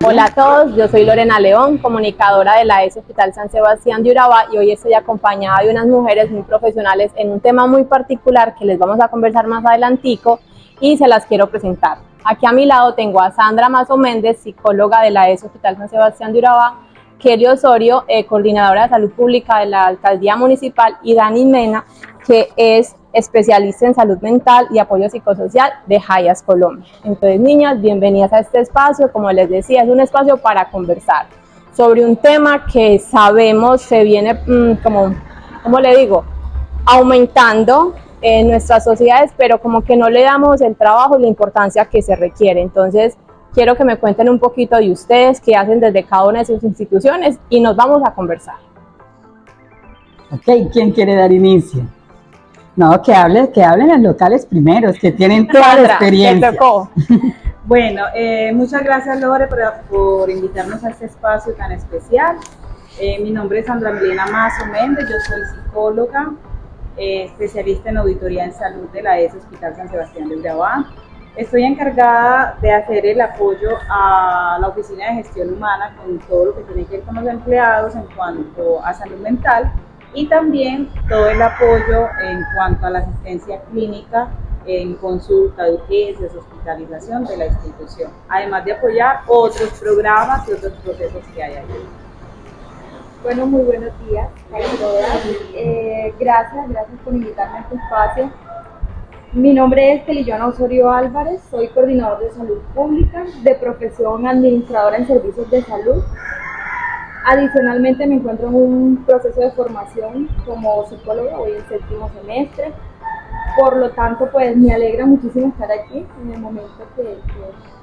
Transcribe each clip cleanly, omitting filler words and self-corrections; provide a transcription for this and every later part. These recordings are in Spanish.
Hola a todos, yo soy Lorena León, comunicadora de la ES Hospital San Sebastián de Urabá, y hoy estoy acompañada de unas mujeres muy profesionales en un tema muy particular que les vamos a conversar más adelantico y se las quiero presentar. Aquí a mi lado tengo a Sandra Mazo Méndez, psicóloga de la ES Hospital San Sebastián de Urabá, Kelly Osorio, coordinadora de salud pública de la alcaldía municipal, y Dani Mena, que es especialista en salud mental y apoyo psicosocial de Hayas Colombia. Entonces, niñas, bienvenidas a este espacio. Como les decía, es un espacio para conversar sobre un tema que sabemos se viene, como le digo, aumentando en nuestras sociedades, pero como que no le damos el trabajo y la importancia que se requiere. Entonces, quiero que me cuenten un poquito de ustedes, qué hacen desde cada una de sus instituciones, y nos vamos a conversar. Ok, ¿quién quiere dar inicio? No, que hablen los locales primeros, que tienen toda Sandra, la experiencia. te tocó. Bueno, muchas gracias, Lore, por invitarnos a este espacio tan especial. Mi nombre es Sandra Milena Mazo Méndez, yo soy psicóloga, especialista en auditoría en salud de la ES Hospital San Sebastián de Urabá. Estoy encargada de hacer el apoyo a la Oficina de Gestión Humana con todo lo que tiene que ver con los empleados en cuanto a salud mental, y también todo el apoyo en cuanto a la asistencia clínica en consulta de urgencias, hospitalización de la institución, además de apoyar otros programas y otros procesos que hay allí. Bueno, muy buenos días a todas. Gracias por invitarme a este espacio. Mi nombre es Kelly Osorio Álvarez, soy coordinador de salud pública, de profesión administradora en servicios de salud. Adicionalmente me encuentro en un proceso de formación como psicóloga, voy en 7º semestre. Por lo tanto, pues me alegra muchísimo estar aquí. En el momento que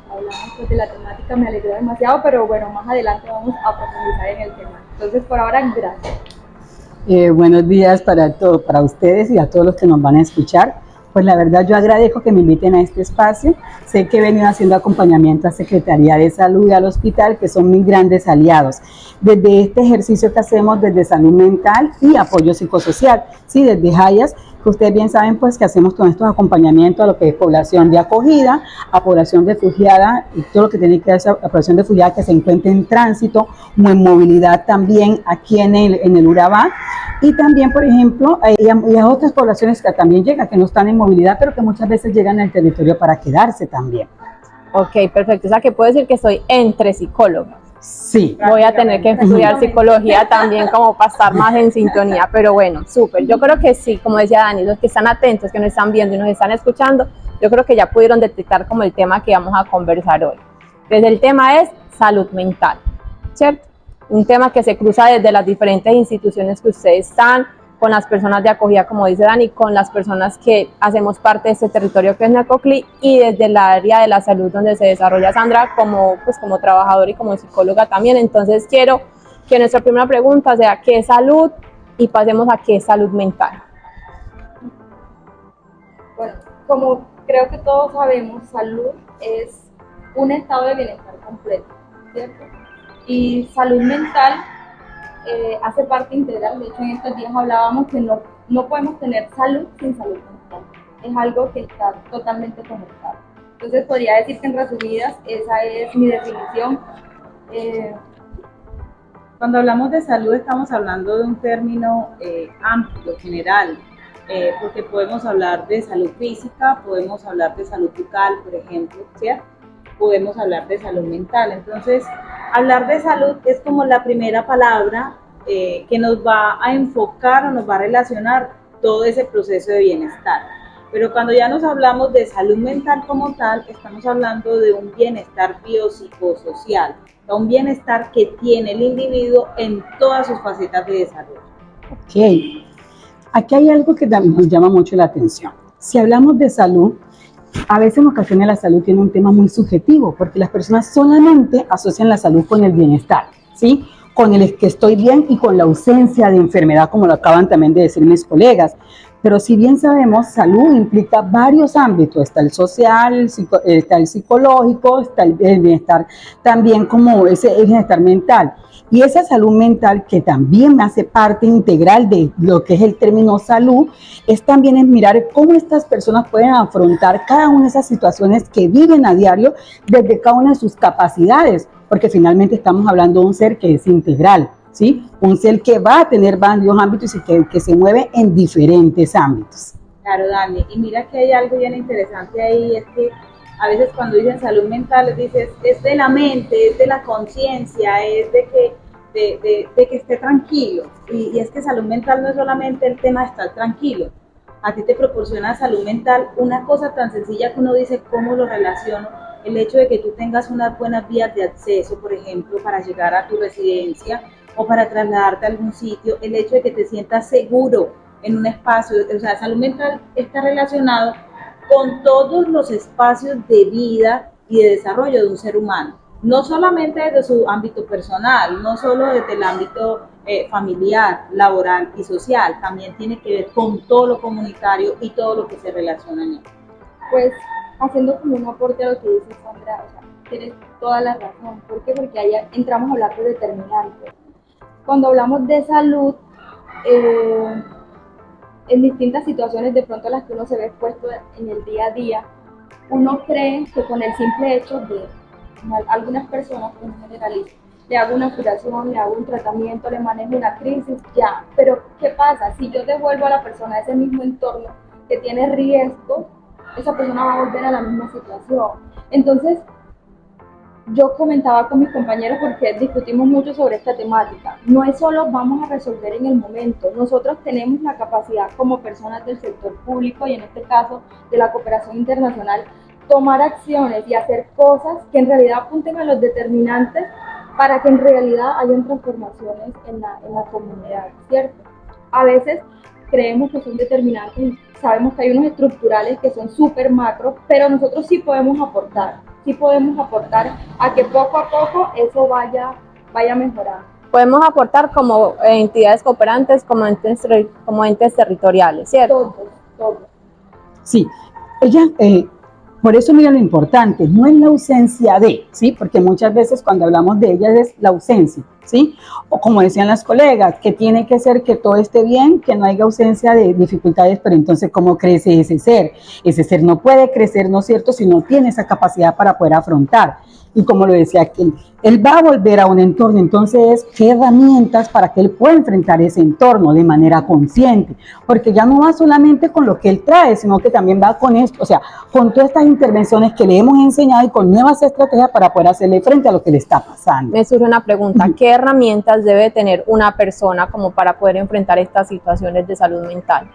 hablamos pues, de la temática me alegró demasiado, pero bueno, más adelante vamos a profundizar en el tema. Entonces, por ahora, gracias. Buenos días para ustedes y a todos los que nos van a escuchar. Pues la verdad yo agradezco que me inviten a este espacio. Sé que he venido haciendo acompañamiento a Secretaría de Salud y al hospital, que son mis grandes aliados. Desde este ejercicio que hacemos desde salud mental y apoyo psicosocial, ¿sí? Desde Hayas, que ustedes bien saben pues que hacemos todos estos acompañamientos a lo que es población de acogida, a población refugiada y todo lo que tiene que ver a población refugiada que se encuentra en tránsito o en movilidad también aquí en el Urabá. Y también, por ejemplo, hay otras poblaciones que también llegan, que no están en movilidad, pero que muchas veces llegan al territorio para quedarse también. Ok, perfecto. O sea, que puedo decir que soy entre psicólogos. Sí. Voy a tener que estudiar psicología también como para estar más en sintonía, pero bueno, súper. Yo creo que sí, como decía Dani, los que están atentos, que nos están viendo y nos están escuchando, yo creo que ya pudieron detectar como el tema que vamos a conversar hoy. Entonces, el tema es salud mental, ¿cierto? Un tema que se cruza desde las diferentes instituciones que ustedes están, con las personas de acogida, como dice Dani, con las personas que hacemos parte de este territorio que es Necoclí, y desde el área de la salud donde se desarrolla Sandra como trabajadora y como psicóloga también. Entonces quiero que nuestra primera pregunta sea ¿qué es salud? Y pasemos a ¿qué es salud mental? Bueno, como creo que todos sabemos, salud es un estado de bienestar completo, ¿cierto? Y salud mental hace parte integral. De hecho, en estos días hablábamos que no podemos tener salud sin salud mental. Es algo que está totalmente conectado. Entonces, podría decir que en resumidas, esa es mi definición. Cuando hablamos de salud estamos hablando de un término amplio, general, porque podemos hablar de salud física, podemos hablar de salud bucal, por ejemplo, ¿cierto? Podemos hablar de salud mental. Entonces, hablar de salud es como la primera palabra que nos va a enfocar o nos va a relacionar todo ese proceso de bienestar. Pero cuando ya nos hablamos de salud mental como tal, estamos hablando de un bienestar biopsicosocial, un bienestar que tiene el individuo en todas sus facetas de desarrollo. Ok. Aquí hay algo que nos llama mucho la atención. Si hablamos de salud, a veces en ocasiones la salud tiene un tema muy subjetivo, porque las personas solamente asocian la salud con el bienestar, ¿sí? Con el que estoy bien y con la ausencia de enfermedad, como lo acaban también de decir mis colegas. Pero si bien sabemos, salud implica varios ámbitos, está el social, está el psicológico, está el bienestar también como ese bienestar mental. Y esa salud mental, que también hace parte integral de lo que es el término salud, es también en mirar cómo estas personas pueden afrontar cada una de esas situaciones que viven a diario desde cada una de sus capacidades, porque finalmente estamos hablando de un ser que es integral, ¿sí? Un ser que va a tener varios ámbitos y que se mueve en diferentes ámbitos. Claro, Dani, y mira que hay algo bien interesante ahí, es que a veces cuando dicen salud mental, les dices, es de la mente, es de la conciencia, es de que esté tranquilo. Y es que salud mental no es solamente el tema de estar tranquilo. A ti te proporciona salud mental una cosa tan sencilla que uno dice, ¿cómo lo relaciono? El hecho de que tú tengas unas buenas vías de acceso, por ejemplo, para llegar a tu residencia o para trasladarte a algún sitio, el hecho de que te sientas seguro en un espacio, o sea, salud mental está relacionado con todos los espacios de vida y de desarrollo de un ser humano, no solamente desde su ámbito personal, no solo desde el ámbito familiar, laboral y social, también tiene que ver con todo lo comunitario y todo lo que se relaciona en él. Pues haciendo como un aporte a lo que dice Sandra, o sea, tienes toda la razón. ¿Por qué? Porque ahí entramos a hablar de determinantes. Cuando hablamos de salud, en distintas situaciones de pronto a las que uno se ve expuesto en el día a día, uno cree que con el simple hecho de algunas personas, en general, le hago una curación, le hago un tratamiento, le manejo una crisis, ya. Pero ¿qué pasa? Si yo devuelvo a la persona a ese mismo entorno que tiene riesgo, esa persona va a volver a la misma situación. Entonces, yo comentaba con mis compañeros porque discutimos mucho sobre esta temática. No es solo vamos a resolver en el momento. Nosotros tenemos la capacidad como personas del sector público y en este caso de la cooperación internacional tomar acciones y hacer cosas que en realidad apunten a los determinantes para que en realidad hayan transformaciones en la comunidad, ¿cierto? A veces creemos que son determinantes, sabemos que hay unos estructurales que son súper macro, pero nosotros sí podemos aportar a que poco a poco eso vaya mejorando. Podemos aportar como entidades cooperantes, como entes territoriales, ¿cierto? Todos. Sí, ella, por eso mira lo importante, no es la ausencia de, ¿sí? Porque muchas veces cuando hablamos de ella es la ausencia, ¿sí? O como decían las colegas, que tiene que ser que todo esté bien, que no haya ausencia de dificultades, pero entonces ¿cómo crece ese ser? Ese ser no puede crecer, ¿no es cierto?, si no tiene esa capacidad para poder afrontar. Y como lo decía aquí, él va a volver a un entorno, entonces, ¿qué herramientas para que él pueda enfrentar ese entorno de manera consciente? Porque ya no va solamente con lo que él trae, sino que también va con esto, o sea, con todas estas intervenciones que le hemos enseñado y con nuevas estrategias para poder hacerle frente a lo que le está pasando. Me surge una pregunta, ¿qué herramientas debe tener una persona como para poder enfrentar estas situaciones de salud mental?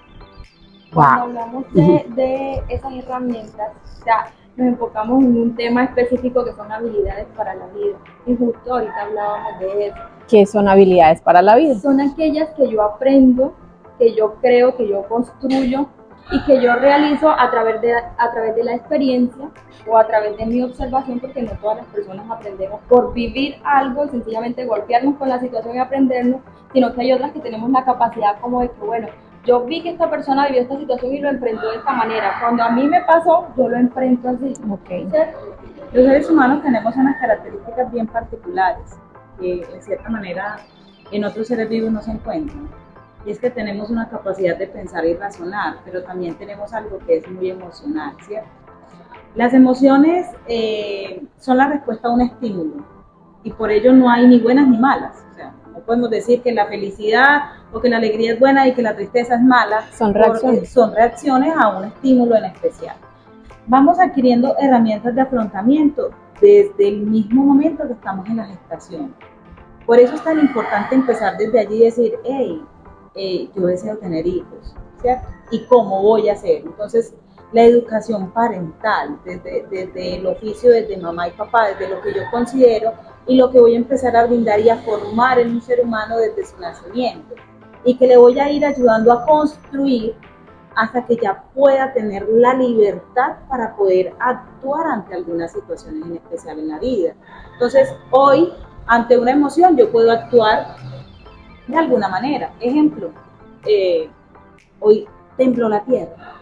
Cuando hablamos de esas herramientas, o sea, nos enfocamos en un tema específico que son habilidades para la vida. Y justo ahorita hablábamos de eso. ¿Qué son habilidades para la vida? Son aquellas que yo aprendo, que yo creo, que yo construyo y que yo realizo a través de la experiencia o a través de mi observación, porque no todas las personas aprendemos por vivir algo y sencillamente golpearnos con la situación y aprendernos, sino que hay otras que tenemos la capacidad como de que, bueno, yo vi que esta persona vivió esta situación y lo enfrentó de esta manera. Cuando a mí me pasó, yo lo enfrento así. Okay. Los seres humanos tenemos unas características bien particulares que en cierta manera en otros seres vivos no se encuentran. Y es que tenemos una capacidad de pensar y razonar, pero también tenemos algo que es muy emocional, ¿cierto? Las emociones son la respuesta a un estímulo y por ello no hay ni buenas ni malas. O sea, no podemos decir que la felicidad o que la alegría es buena y que la tristeza es mala. Son reacciones. Son reacciones a un estímulo en especial. Vamos adquiriendo herramientas de afrontamiento desde el mismo momento que estamos en la gestación. Por eso es tan importante empezar desde allí y decir, hey, yo deseo tener hijos, ¿cierto? ¿Y cómo voy a hacerlo? Entonces, la educación parental, desde el oficio, desde mamá y papá, desde lo que yo considero y lo que voy a empezar a brindar y a formar en un ser humano desde su nacimiento. Y que le voy a ir ayudando a construir hasta que ya pueda tener la libertad para poder actuar ante algunas situaciones en especial en la vida. Entonces, hoy, ante una emoción, yo puedo actuar de alguna manera. Ejemplo, hoy tembló la tierra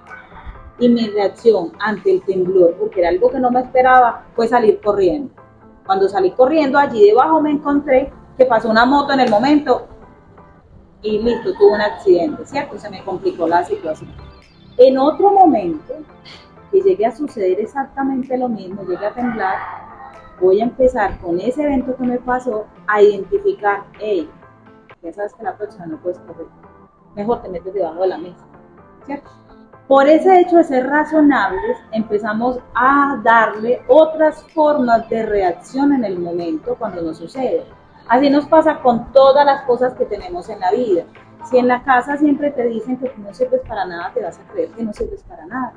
y mi reacción ante el temblor, porque era algo que no me esperaba, fue salir corriendo. Cuando salí corriendo, allí debajo me encontré que pasó una moto en el momento y listo, tuvo un accidente, ¿cierto? Se me complicó la situación. En otro momento, que llegue a suceder exactamente lo mismo, llegue a temblar, voy a empezar con ese evento que me pasó a identificar, hey, ya sabes que la próxima no puedes correr, mejor te metes debajo de la mesa, ¿cierto? Por ese hecho de ser razonables, empezamos a darle otras formas de reacción en el momento cuando nos sucede. Así nos pasa con todas las cosas que tenemos en la vida. Si en la casa siempre te dicen que tú no sirves para nada, te vas a creer que no sirves para nada.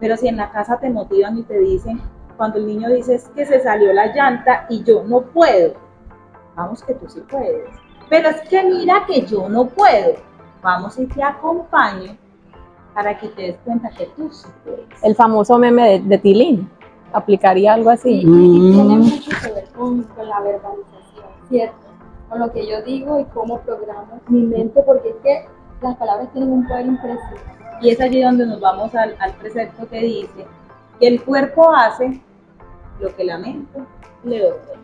Pero si en la casa te motivan y te dicen, cuando el niño dice que se salió la llanta y yo no puedo, vamos que tú sí puedes. Pero es que mira que yo no puedo, vamos y te acompaño para que te des cuenta que tú sí puedes. El famoso meme de Tilín, ¿aplicaría algo así? Y tiene mucho que ver con la verbalización, ¿cierto? Con lo que yo digo y cómo programo mi mente, porque es que las palabras tienen un poder impresionante. Y es allí donde nos vamos al precepto que dice que el cuerpo hace lo que la mente le ordena.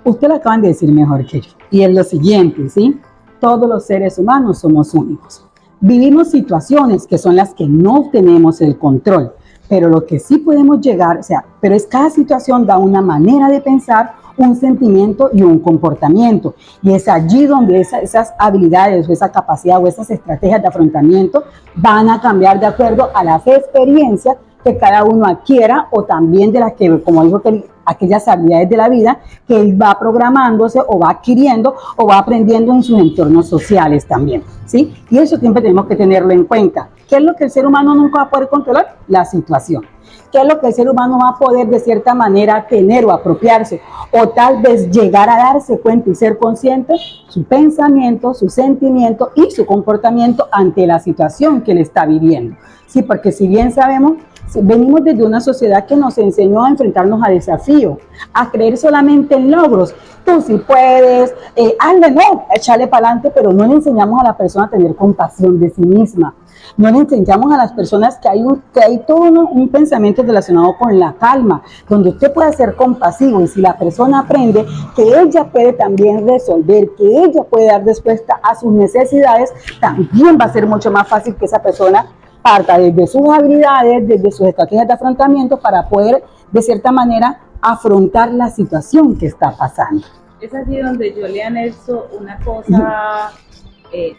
Usted lo acaban de decir mejor que yo. Y es lo siguiente, ¿sí? Todos los seres humanos somos únicos. Vivimos situaciones que son las que no tenemos el control, pero lo que sí podemos llegar, pero es cada situación da una manera de pensar, un sentimiento y un comportamiento. Y es allí donde esas habilidades o esa capacidad o esas estrategias de afrontamiento van a cambiar de acuerdo a las experiencias que cada uno adquiera o también de las que, como dijo, aquellas habilidades de la vida que él va programándose o va adquiriendo o va aprendiendo en sus entornos sociales también, ¿sí? Y eso siempre tenemos que tenerlo en cuenta. ¿Qué es lo que el ser humano nunca va a poder controlar? La situación. ¿Qué es lo que el ser humano va a poder de cierta manera tener o apropiarse o tal vez llegar a darse cuenta y ser consciente? Su pensamiento, su sentimiento y su comportamiento ante la situación que él está viviendo. Sí, porque si bien sabemos, venimos desde una sociedad que nos enseñó a enfrentarnos a desafíos, a creer solamente en logros. Tú sí puedes, hazle, no, echarle para adelante, pero no le enseñamos a la persona a tener compasión de sí misma. No le enseñamos a las personas que hay todo un pensamiento relacionado con la calma, donde usted puede ser compasivo y si la persona aprende que ella puede también resolver, que ella puede dar respuesta a sus necesidades, también va a ser mucho más fácil que esa persona parta desde sus habilidades, desde sus estrategias de afrontamiento para poder, de cierta manera, afrontar la situación que está pasando. Es allí donde yo le anexo una cosa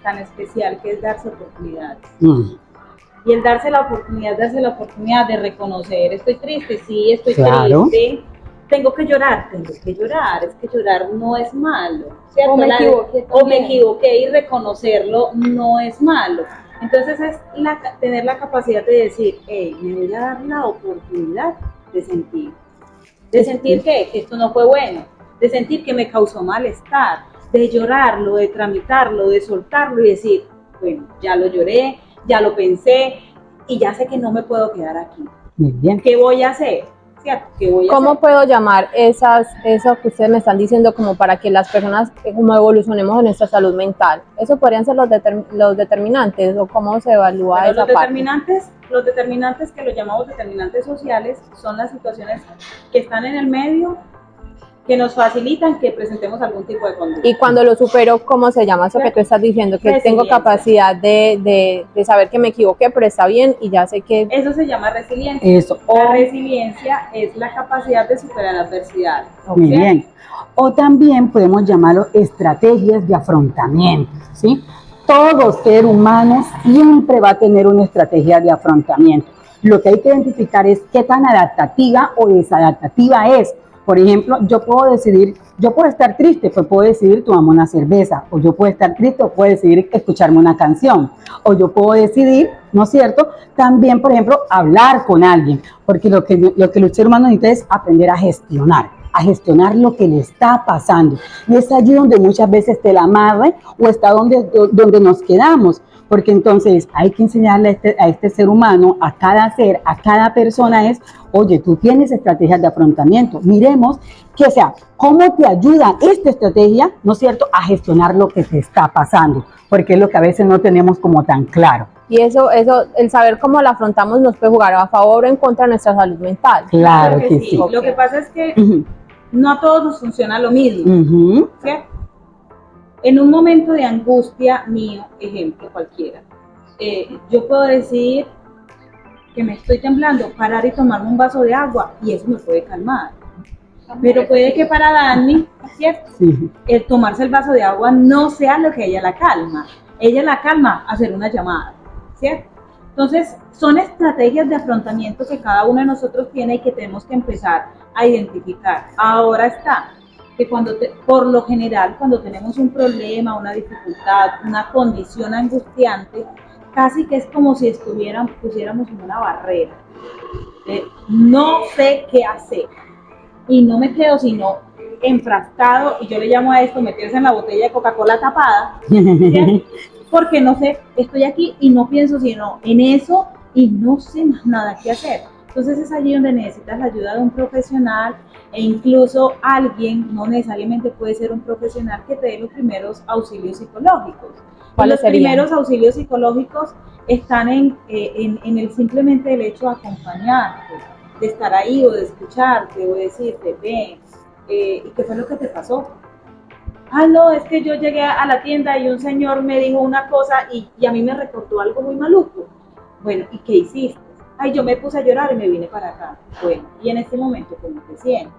tan especial que es darse oportunidades. Y el darse la oportunidad de reconocer, estoy triste, sí, estoy triste, tengo que llorar, es que llorar no es malo, ¿cierto? O me equivoqué y reconocerlo no es malo. Entonces es tener la capacidad de decir, hey, me voy a dar la oportunidad de sentir que esto no fue bueno, de sentir que me causó malestar, de llorarlo, de tramitarlo, de soltarlo y decir, bueno, ya lo lloré, ya lo pensé y ya sé que no me puedo quedar aquí. Muy bien. ¿Qué voy a hacer? ¿Cómo puedo llamar eso que ustedes me están diciendo como para que las personas como evolucionemos en nuestra salud mental? ¿Eso podrían ser los determinantes o cómo se evalúa esa parte? Los determinantes que los llamamos determinantes sociales son las situaciones que están en el medio que nos facilitan que presentemos algún tipo de conducta. Y cuando lo supero, ¿cómo se llama eso que tú estás diciendo? Que tengo capacidad de saber que me equivoqué, pero está bien y ya sé que... Eso se llama resiliencia. Eso. La resiliencia es la capacidad de superar adversidades. Muy bien. O también podemos llamarlo estrategias de afrontamiento, ¿sí? Todo ser humano siempre va a tener una estrategia de afrontamiento. Lo que hay que identificar es qué tan adaptativa o desadaptativa es. Por ejemplo, yo puedo estar triste, pero puedo decidir tomarme una cerveza, o yo puedo estar triste, o puedo decidir escucharme una canción, o yo puedo decidir, ¿no es cierto?, también, por ejemplo, hablar con alguien, porque lo que el ser humano necesita es aprender a gestionar lo que le está pasando. Y es allí donde muchas veces está el amarre o está donde nos quedamos. Porque entonces hay que enseñarle a este ser humano, a cada ser, a cada persona es, oye, tú tienes estrategias de afrontamiento. Miremos cómo te ayuda esta estrategia, ¿no es cierto?, a gestionar lo que te está pasando. Porque es lo que a veces no tenemos como tan claro. Y eso, el saber cómo la afrontamos nos puede jugar a favor o en contra de nuestra salud mental. Claro que sí. Okay. Lo que pasa es que no a todos nos funciona lo mismo, ¿cierto? En un momento de angustia mío, ejemplo cualquiera, yo puedo decir que me estoy temblando, parar y tomarme un vaso de agua y eso me puede calmar. Pero puede que para Dani, ¿cierto? Sí. El tomarse el vaso de agua no sea lo que ella la calma. Ella la calma hacer una llamada, ¿cierto? Entonces, son estrategias de afrontamiento que cada uno de nosotros tiene y que tenemos que empezar a identificar. Ahora está, que por lo general, cuando tenemos un problema, una dificultad, una condición angustiante, casi que es como si pusiéramos en una barrera. No sé qué hacer y no me quedo sino enfrascado, y yo le llamo a esto meterse en la botella de Coca-Cola tapada, ¿cierto? Porque no sé, estoy aquí y no pienso sino en eso y no sé más nada qué hacer. Entonces es allí donde necesitas la ayuda de un profesional e incluso alguien, no necesariamente puede ser un profesional, que te dé los primeros auxilios psicológicos. ¿Cuáles serían? Los primeros auxilios psicológicos están en el simplemente el hecho de acompañarte, de estar ahí o de escucharte o de decirte, ven, ¿y qué fue lo que te pasó? Ah, no, es que yo llegué a la tienda y un señor me dijo una cosa y a mí me recordó algo muy maluco. Bueno, ¿y qué hiciste? Ay, yo me puse a llorar y me vine para acá. Bueno, y en este momento, ¿cómo te sientes?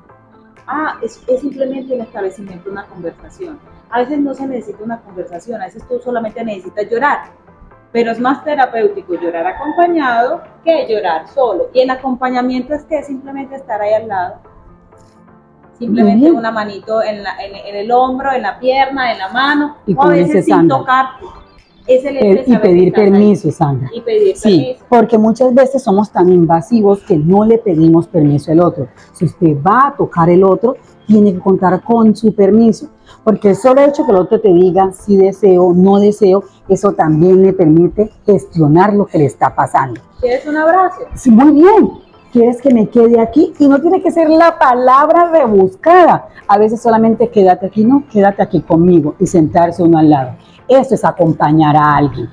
Ah, es simplemente el establecimiento de una conversación. A veces no se necesita una conversación, a veces tú solamente necesitas llorar. Pero es más terapéutico llorar acompañado que llorar solo. Y el acompañamiento es que simplemente estar ahí al lado. Simplemente una manito en el hombro, en la pierna, en la mano, y o a veces sin tocar. Es el hecho de y saber pedir que estás permiso, ahí. Sandra. Y pedir Sí, permiso. porque muchas veces somos tan invasivos que no le pedimos permiso al otro. Si usted va a tocar el otro, tiene que contar con su permiso, porque el solo hecho que el otro te diga si deseo, no deseo, eso también le permite gestionar lo que le está pasando. ¿Quieres un abrazo? Sí, muy bien. ¿Quieres que me quede aquí? Y no tiene que ser la palabra rebuscada. A veces solamente quédate aquí, no, quédate aquí conmigo y sentarse uno al lado. Eso es acompañar a alguien.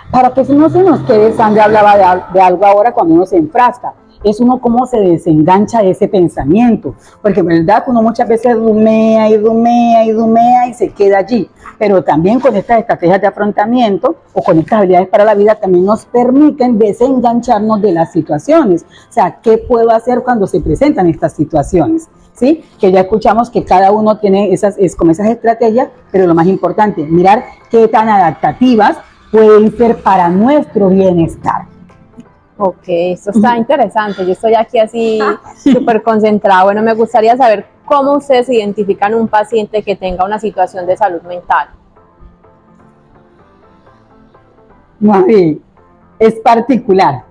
Para que no se nos quede, Sandra hablaba de algo ahora cuando uno se enfrasca. Es uno cómo se desengancha de ese pensamiento. Porque en verdad uno muchas veces rumea y rumea y rumea y se queda allí. Pero también con estas estrategias de afrontamiento o con estas habilidades para la vida también nos permiten desengancharnos de las situaciones. O sea, ¿qué puedo hacer cuando se presentan estas situaciones? ¿Sí? Que ya escuchamos que cada uno tiene esas estrategias, pero lo más importante, mirar qué tan adaptativas pueden ser para nuestro bienestar. Ok, esto está interesante. Yo estoy aquí así súper concentrada. Bueno, me gustaría saber cómo ustedes identifican un paciente que tenga una situación de salud mental. Mami, es particular.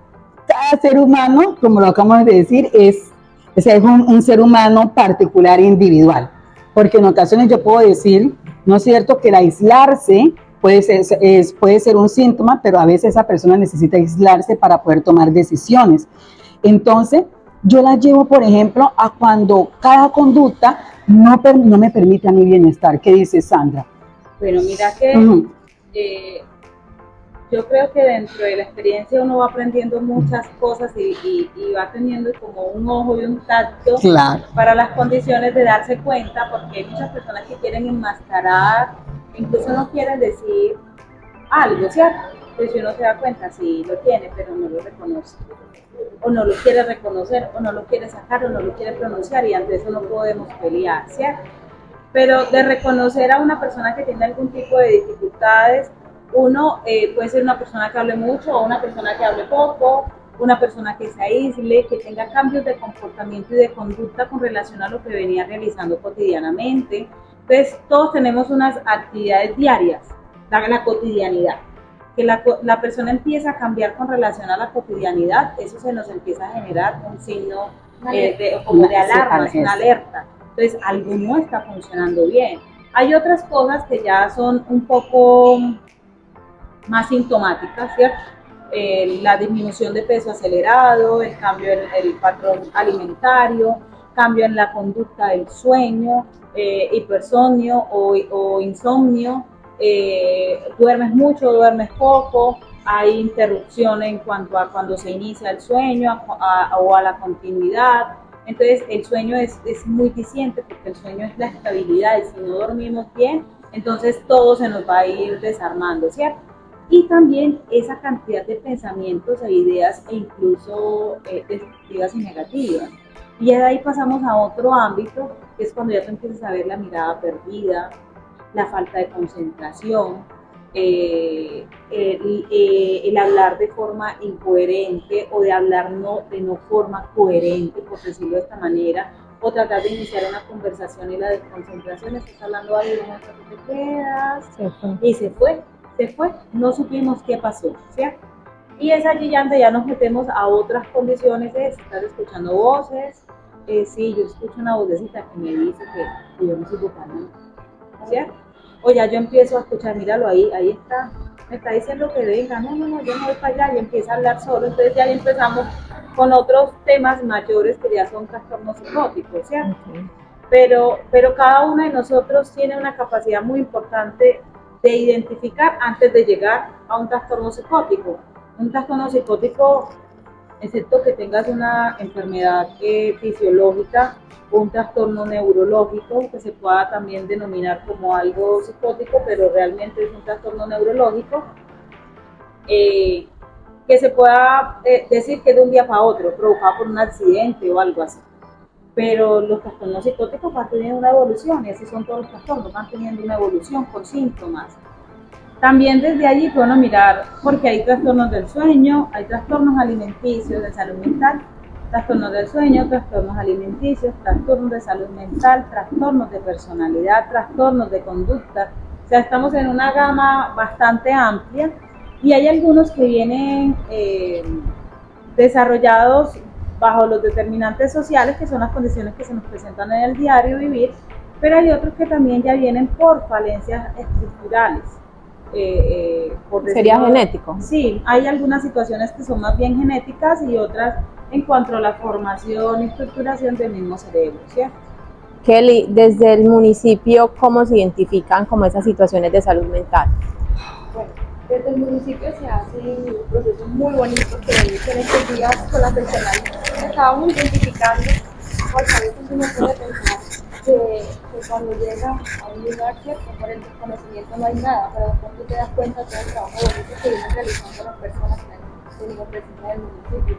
Cada ser humano, como lo acabamos de decir, es un ser humano particular e individual. Porque en ocasiones yo puedo decir, ¿no es cierto?, que el aislarse puede ser un síntoma, pero a veces esa persona necesita aislarse para poder tomar decisiones. Entonces, yo la llevo, por ejemplo, a cuando cada conducta no me permite a mi bienestar. ¿Qué dice Sandra? Bueno, mira que yo creo que dentro de la experiencia uno va aprendiendo muchas cosas y va teniendo como un ojo y un tacto para las condiciones de darse cuenta, porque hay muchas personas que quieren enmascarar, incluso no quieren decir algo, ¿cierto? Entonces uno se da cuenta, sí lo tiene, pero no lo reconoce, o no lo quiere reconocer, o no lo quiere sacar, o no lo quiere pronunciar, y ante eso no podemos pelear, ¿cierto? Pero de reconocer a una persona que tiene algún tipo de dificultades, uno puede ser una persona que hable mucho o una persona que hable poco, una persona que se aísle, que tenga cambios de comportamiento y de conducta con relación a lo que venía realizando cotidianamente. Entonces, todos tenemos unas actividades diarias, la cotidianidad. Que la persona empieza a cambiar con relación a la cotidianidad, eso se nos empieza a generar un signo de alarma, es una alerta. Entonces, algo no está funcionando bien. Hay otras cosas que ya son un poco más sintomáticas, ¿cierto? La disminución de peso acelerado, el cambio en el patrón alimentario, cambio en la conducta del sueño, hipersomnio o insomnio, duermes mucho, duermes poco, hay interrupción en cuanto a cuando se inicia el sueño o a la continuidad. Entonces el sueño es muy eficiente porque el sueño es la estabilidad y si no dormimos bien, Entonces todo se nos va a ir desarmando, ¿cierto? Y también esa cantidad de pensamientos e ideas e incluso destructivas y negativas. Y de ahí pasamos a otro ámbito, que es cuando ya tú empiezas a ver la mirada perdida, la falta de concentración, el hablar de forma incoherente o de hablar de no forma coherente, por decirlo de esta manera, o tratar de iniciar una conversación y la desconcentración, estás hablando algo y de momento tú te quedas y se fue, no supimos qué pasó, ¿cierto? Y es allí ya nos metemos a otras condiciones, estás escuchando voces, sí, yo escucho una vocecita que me dice que yo no soy vocal, ¿cierto? O ya yo empiezo a escuchar, míralo ahí está, me está diciendo que venga, no, yo no voy para allá, y empieza a hablar solo, entonces ya empezamos con otros temas mayores que ya son trastornos psicóticos, ¿cierto? Okay. Pero cada uno de nosotros tiene una capacidad muy importante de identificar antes de llegar a un trastorno psicótico. Un trastorno psicótico, excepto que tengas una enfermedad fisiológica o un trastorno neurológico, que se pueda también denominar como algo psicótico, pero realmente es un trastorno neurológico, que se pueda decir que de un día para otro, provocado por un accidente o algo así. Pero los trastornos psicóticos van teniendo una evolución, y así son todos los trastornos, van teniendo una evolución con síntomas. También desde allí podemos mirar, porque hay trastornos del sueño, hay trastornos alimenticios de salud mental, trastornos del sueño, trastornos alimenticios, trastornos de salud mental, trastornos de personalidad, trastornos de conducta. O sea, estamos en una gama bastante amplia y hay algunos que vienen desarrollados bajo los determinantes sociales, que son las condiciones que se nos presentan en el diario vivir, pero hay otros que también ya vienen por falencias estructurales. ¿Sería genético? Sí, hay algunas situaciones que son más bien genéticas y otras en cuanto a la formación y estructuración del mismo cerebro, ¿cierto? Kelly, desde el municipio, ¿cómo se identifican como esas situaciones de salud mental? Bueno, desde el municipio se hace un proceso muy bonito que en estos días con la personal estábamos identificando, porque a veces uno puede pensar que cuando llega a un lugar, ¿cierto? Por el desconocimiento no hay nada, pero después tú te das cuenta de todo el trabajo bonito que vienen realizando las personas que han tenido presencia del municipio.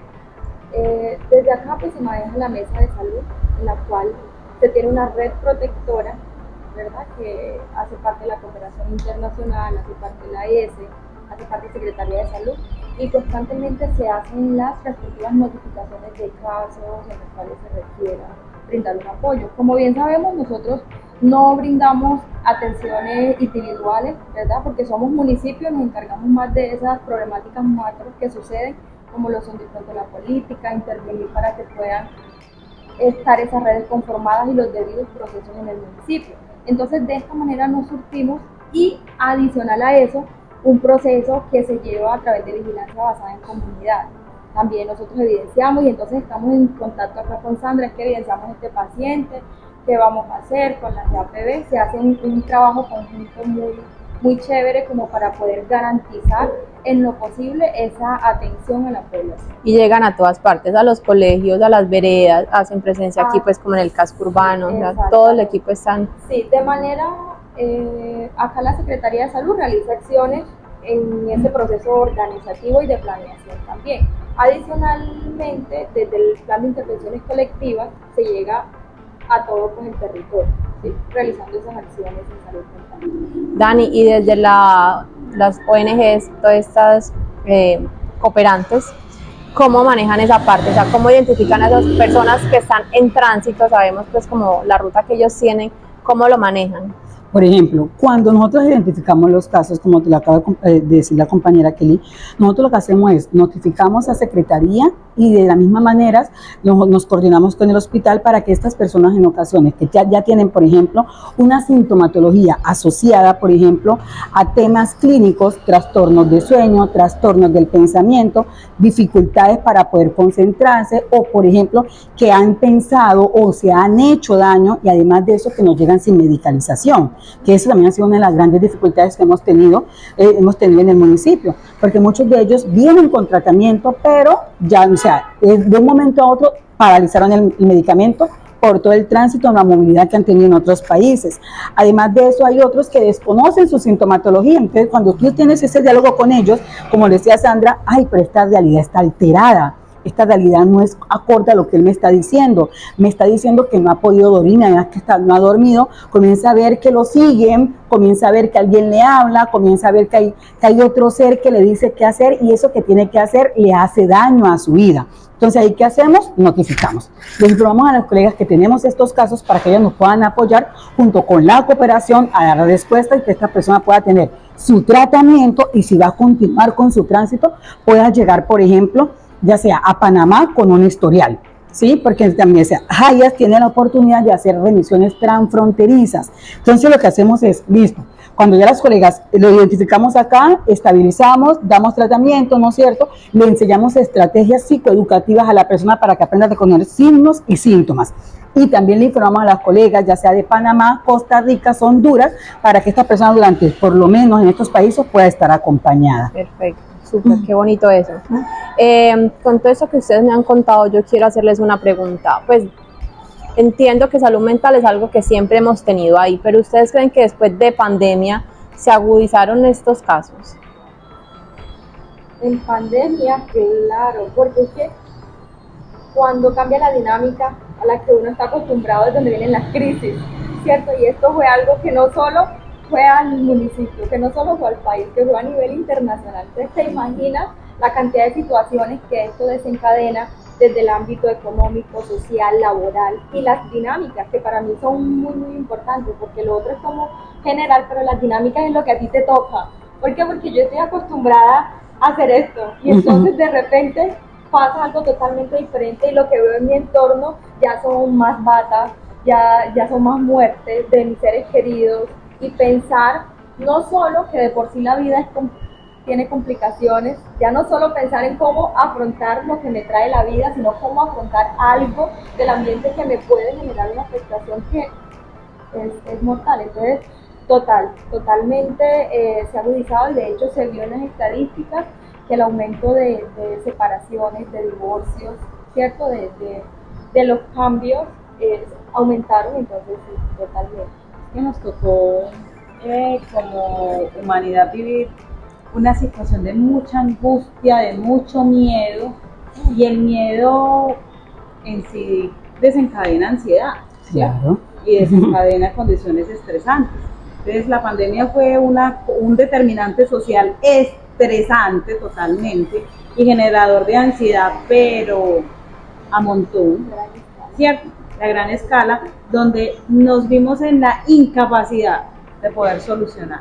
Desde acá pues se maneja la mesa de salud, en la cual se tiene una red protectora, ¿verdad? Que hace parte de la cooperación internacional, hace parte de la ES, hace parte de Secretaría de Salud, y constantemente se hacen las respectivas notificaciones de casos en los cuales se requiera brindar un apoyo. Como bien sabemos, nosotros no brindamos atenciones individuales, ¿verdad? Porque somos municipios, nos encargamos más de esas problemáticas macros que suceden, como lo son de pronto la política, intervenir para que puedan estar esas redes conformadas y los debidos procesos en el municipio. Entonces, de esta manera nos surtimos, y adicional a eso, un proceso que se lleva a través de vigilancia basada en comunidad. También nosotros evidenciamos, y entonces estamos en contacto acá con Sandra, es que evidenciamos este paciente, qué vamos a hacer con las APB, se hace un trabajo conjunto muy chévere como para poder garantizar en lo posible esa atención a la población. Y llegan a todas partes, a los colegios, a las veredas, hacen presencia aquí pues como en el casco urbano, o sea, todo el equipo está... Sí, de manera, acá la Secretaría de Salud realiza acciones en ese proceso organizativo y de planeación también. Adicionalmente, desde el plan de intervenciones colectivas se llega a todo pues, el territorio, ¿sí? Realizando esas acciones en salud mental. Dani, y desde las ONGs, todas estas cooperantes, ¿cómo manejan esa parte? O sea, ¿cómo identifican a esas personas que están en tránsito? Sabemos pues como la ruta que ellos tienen, ¿cómo lo manejan? Por ejemplo, cuando nosotros identificamos los casos, como te lo acaba de decir la compañera Kelly, nosotros lo que hacemos es notificamos a Secretaría y de la misma manera nos coordinamos con el hospital para que estas personas en ocasiones que ya tienen, por ejemplo, una sintomatología asociada, por ejemplo, a temas clínicos, trastornos de sueño, trastornos del pensamiento, dificultades para poder concentrarse o, por ejemplo, que han pensado o se han hecho daño y además de eso que nos llegan sin medicalización, que eso también ha sido una de las grandes dificultades que hemos tenido en el municipio, porque muchos de ellos vienen con tratamiento, pero ya, o sea, de un momento a otro paralizaron el medicamento por todo el tránsito, la movilidad que han tenido en otros países. Además de eso, hay otros que desconocen su sintomatología. Entonces, cuando tú tienes ese diálogo con ellos, como le decía Sandra, ay, pero esta realidad está alterada. Esta realidad no es acorde a lo que él me está diciendo que no ha podido dormir, además que no ha dormido, comienza a ver que lo siguen, comienza a ver que alguien le habla, comienza a ver que hay otro ser que le dice qué hacer y eso que tiene que hacer le hace daño a su vida. Entonces, ¿ahí qué hacemos? Notificamos. Les informamos a los colegas que tenemos estos casos para que ellos nos puedan apoyar junto con la cooperación a dar la respuesta y que esta persona pueda tener su tratamiento y si va a continuar con su tránsito, pueda llegar, por ejemplo, ya sea a Panamá con un historial, ¿sí? Porque también Hayas tiene la oportunidad de hacer remisiones transfronterizas. Entonces lo que hacemos es, listo, cuando ya las colegas lo identificamos acá, estabilizamos, damos tratamiento, ¿no es cierto? Le enseñamos estrategias psicoeducativas a la persona para que aprenda a reconocer signos y síntomas. Y también le informamos a las colegas, ya sea de Panamá, Costa Rica, Honduras, para que esta persona durante, por lo menos en estos países, pueda estar acompañada. Perfecto. Súper, qué bonito eso. Con todo eso que ustedes me han contado, yo quiero hacerles una pregunta. Pues entiendo que salud mental es algo que siempre hemos tenido ahí, pero ¿ustedes creen que después de pandemia se agudizaron estos casos? En pandemia, claro, porque es que cuando cambia la dinámica a la que uno está acostumbrado es donde vienen las crisis, ¿cierto? Y esto fue algo que no solo fue al municipio, que no solo fue al país, que fue a nivel internacional. Entonces, ¿te imaginas la cantidad de situaciones que esto desencadena desde el ámbito económico, social, laboral y las dinámicas, que para mí son muy, muy importantes, porque lo otro es como general, pero las dinámicas es lo que a ti te toca. ¿Por qué? Porque yo estoy acostumbrada a hacer esto y entonces de repente pasa algo totalmente diferente y lo que veo en mi entorno ya son más batas, ya son más muertes de mis seres queridos. Y pensar no solo que de por sí la vida tiene complicaciones, ya no solo pensar en cómo afrontar lo que me trae la vida, sino cómo afrontar algo del ambiente que me puede generar una afectación que es mortal. Entonces, totalmente se ha agudizado y de hecho se vio en las estadísticas que el aumento de separaciones, de divorcios, ¿cierto? De los cambios aumentaron, entonces sí, totalmente. Que nos tocó como humanidad vivir una situación de mucha angustia, de mucho miedo, y el miedo en sí desencadena ansiedad, ¿cierto? Claro. Y desencadena condiciones estresantes. Entonces la pandemia fue un determinante social estresante totalmente y generador de ansiedad, pero a montón, ¿cierto? A gran escala, donde nos vimos en la incapacidad de poder solucionar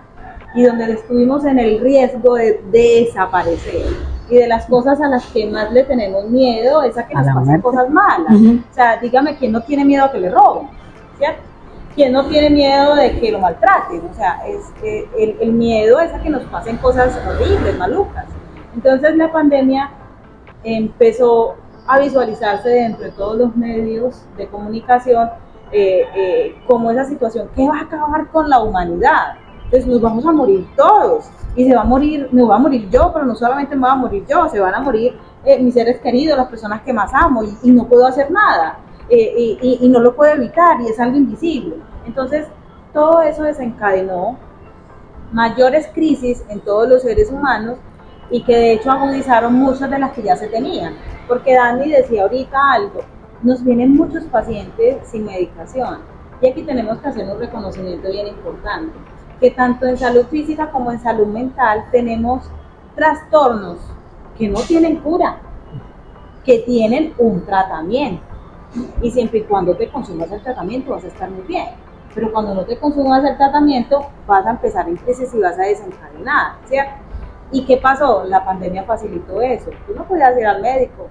y donde estuvimos en el riesgo de desaparecer y de las cosas a las que más le tenemos miedo es a que nos pasen cosas malas. O sea, dígame, ¿quién no tiene miedo a que le roben? ¿Cierto? ¿Quién no tiene miedo de que lo maltraten? O sea, el miedo es a que nos pasen cosas horribles, malucas. Entonces la pandemia empezó a visualizarse dentro de todos los medios de comunicación como esa situación que va a acabar con la humanidad. Entonces nos vamos a morir todos y me va a morir yo, pero no solamente me voy a morir yo, se van a morir mis seres queridos, las personas que más amo y no puedo hacer nada y no lo puedo evitar y es algo invisible. Entonces todo eso desencadenó mayores crisis en todos los seres humanos y que de hecho agudizaron muchas de las que ya se tenían, porque Dani decía ahorita algo, nos vienen muchos pacientes sin medicación y aquí tenemos que hacer un reconocimiento bien importante, que tanto en salud física como en salud mental tenemos trastornos que no tienen cura, que tienen un tratamiento y siempre y cuando te consumas el tratamiento vas a estar muy bien, pero cuando no te consumas el tratamiento vas a empezar en crisis y vas a desencadenar, ¿cierto? ¿Y qué pasó? La pandemia facilitó eso. Tú no podías ir al médico,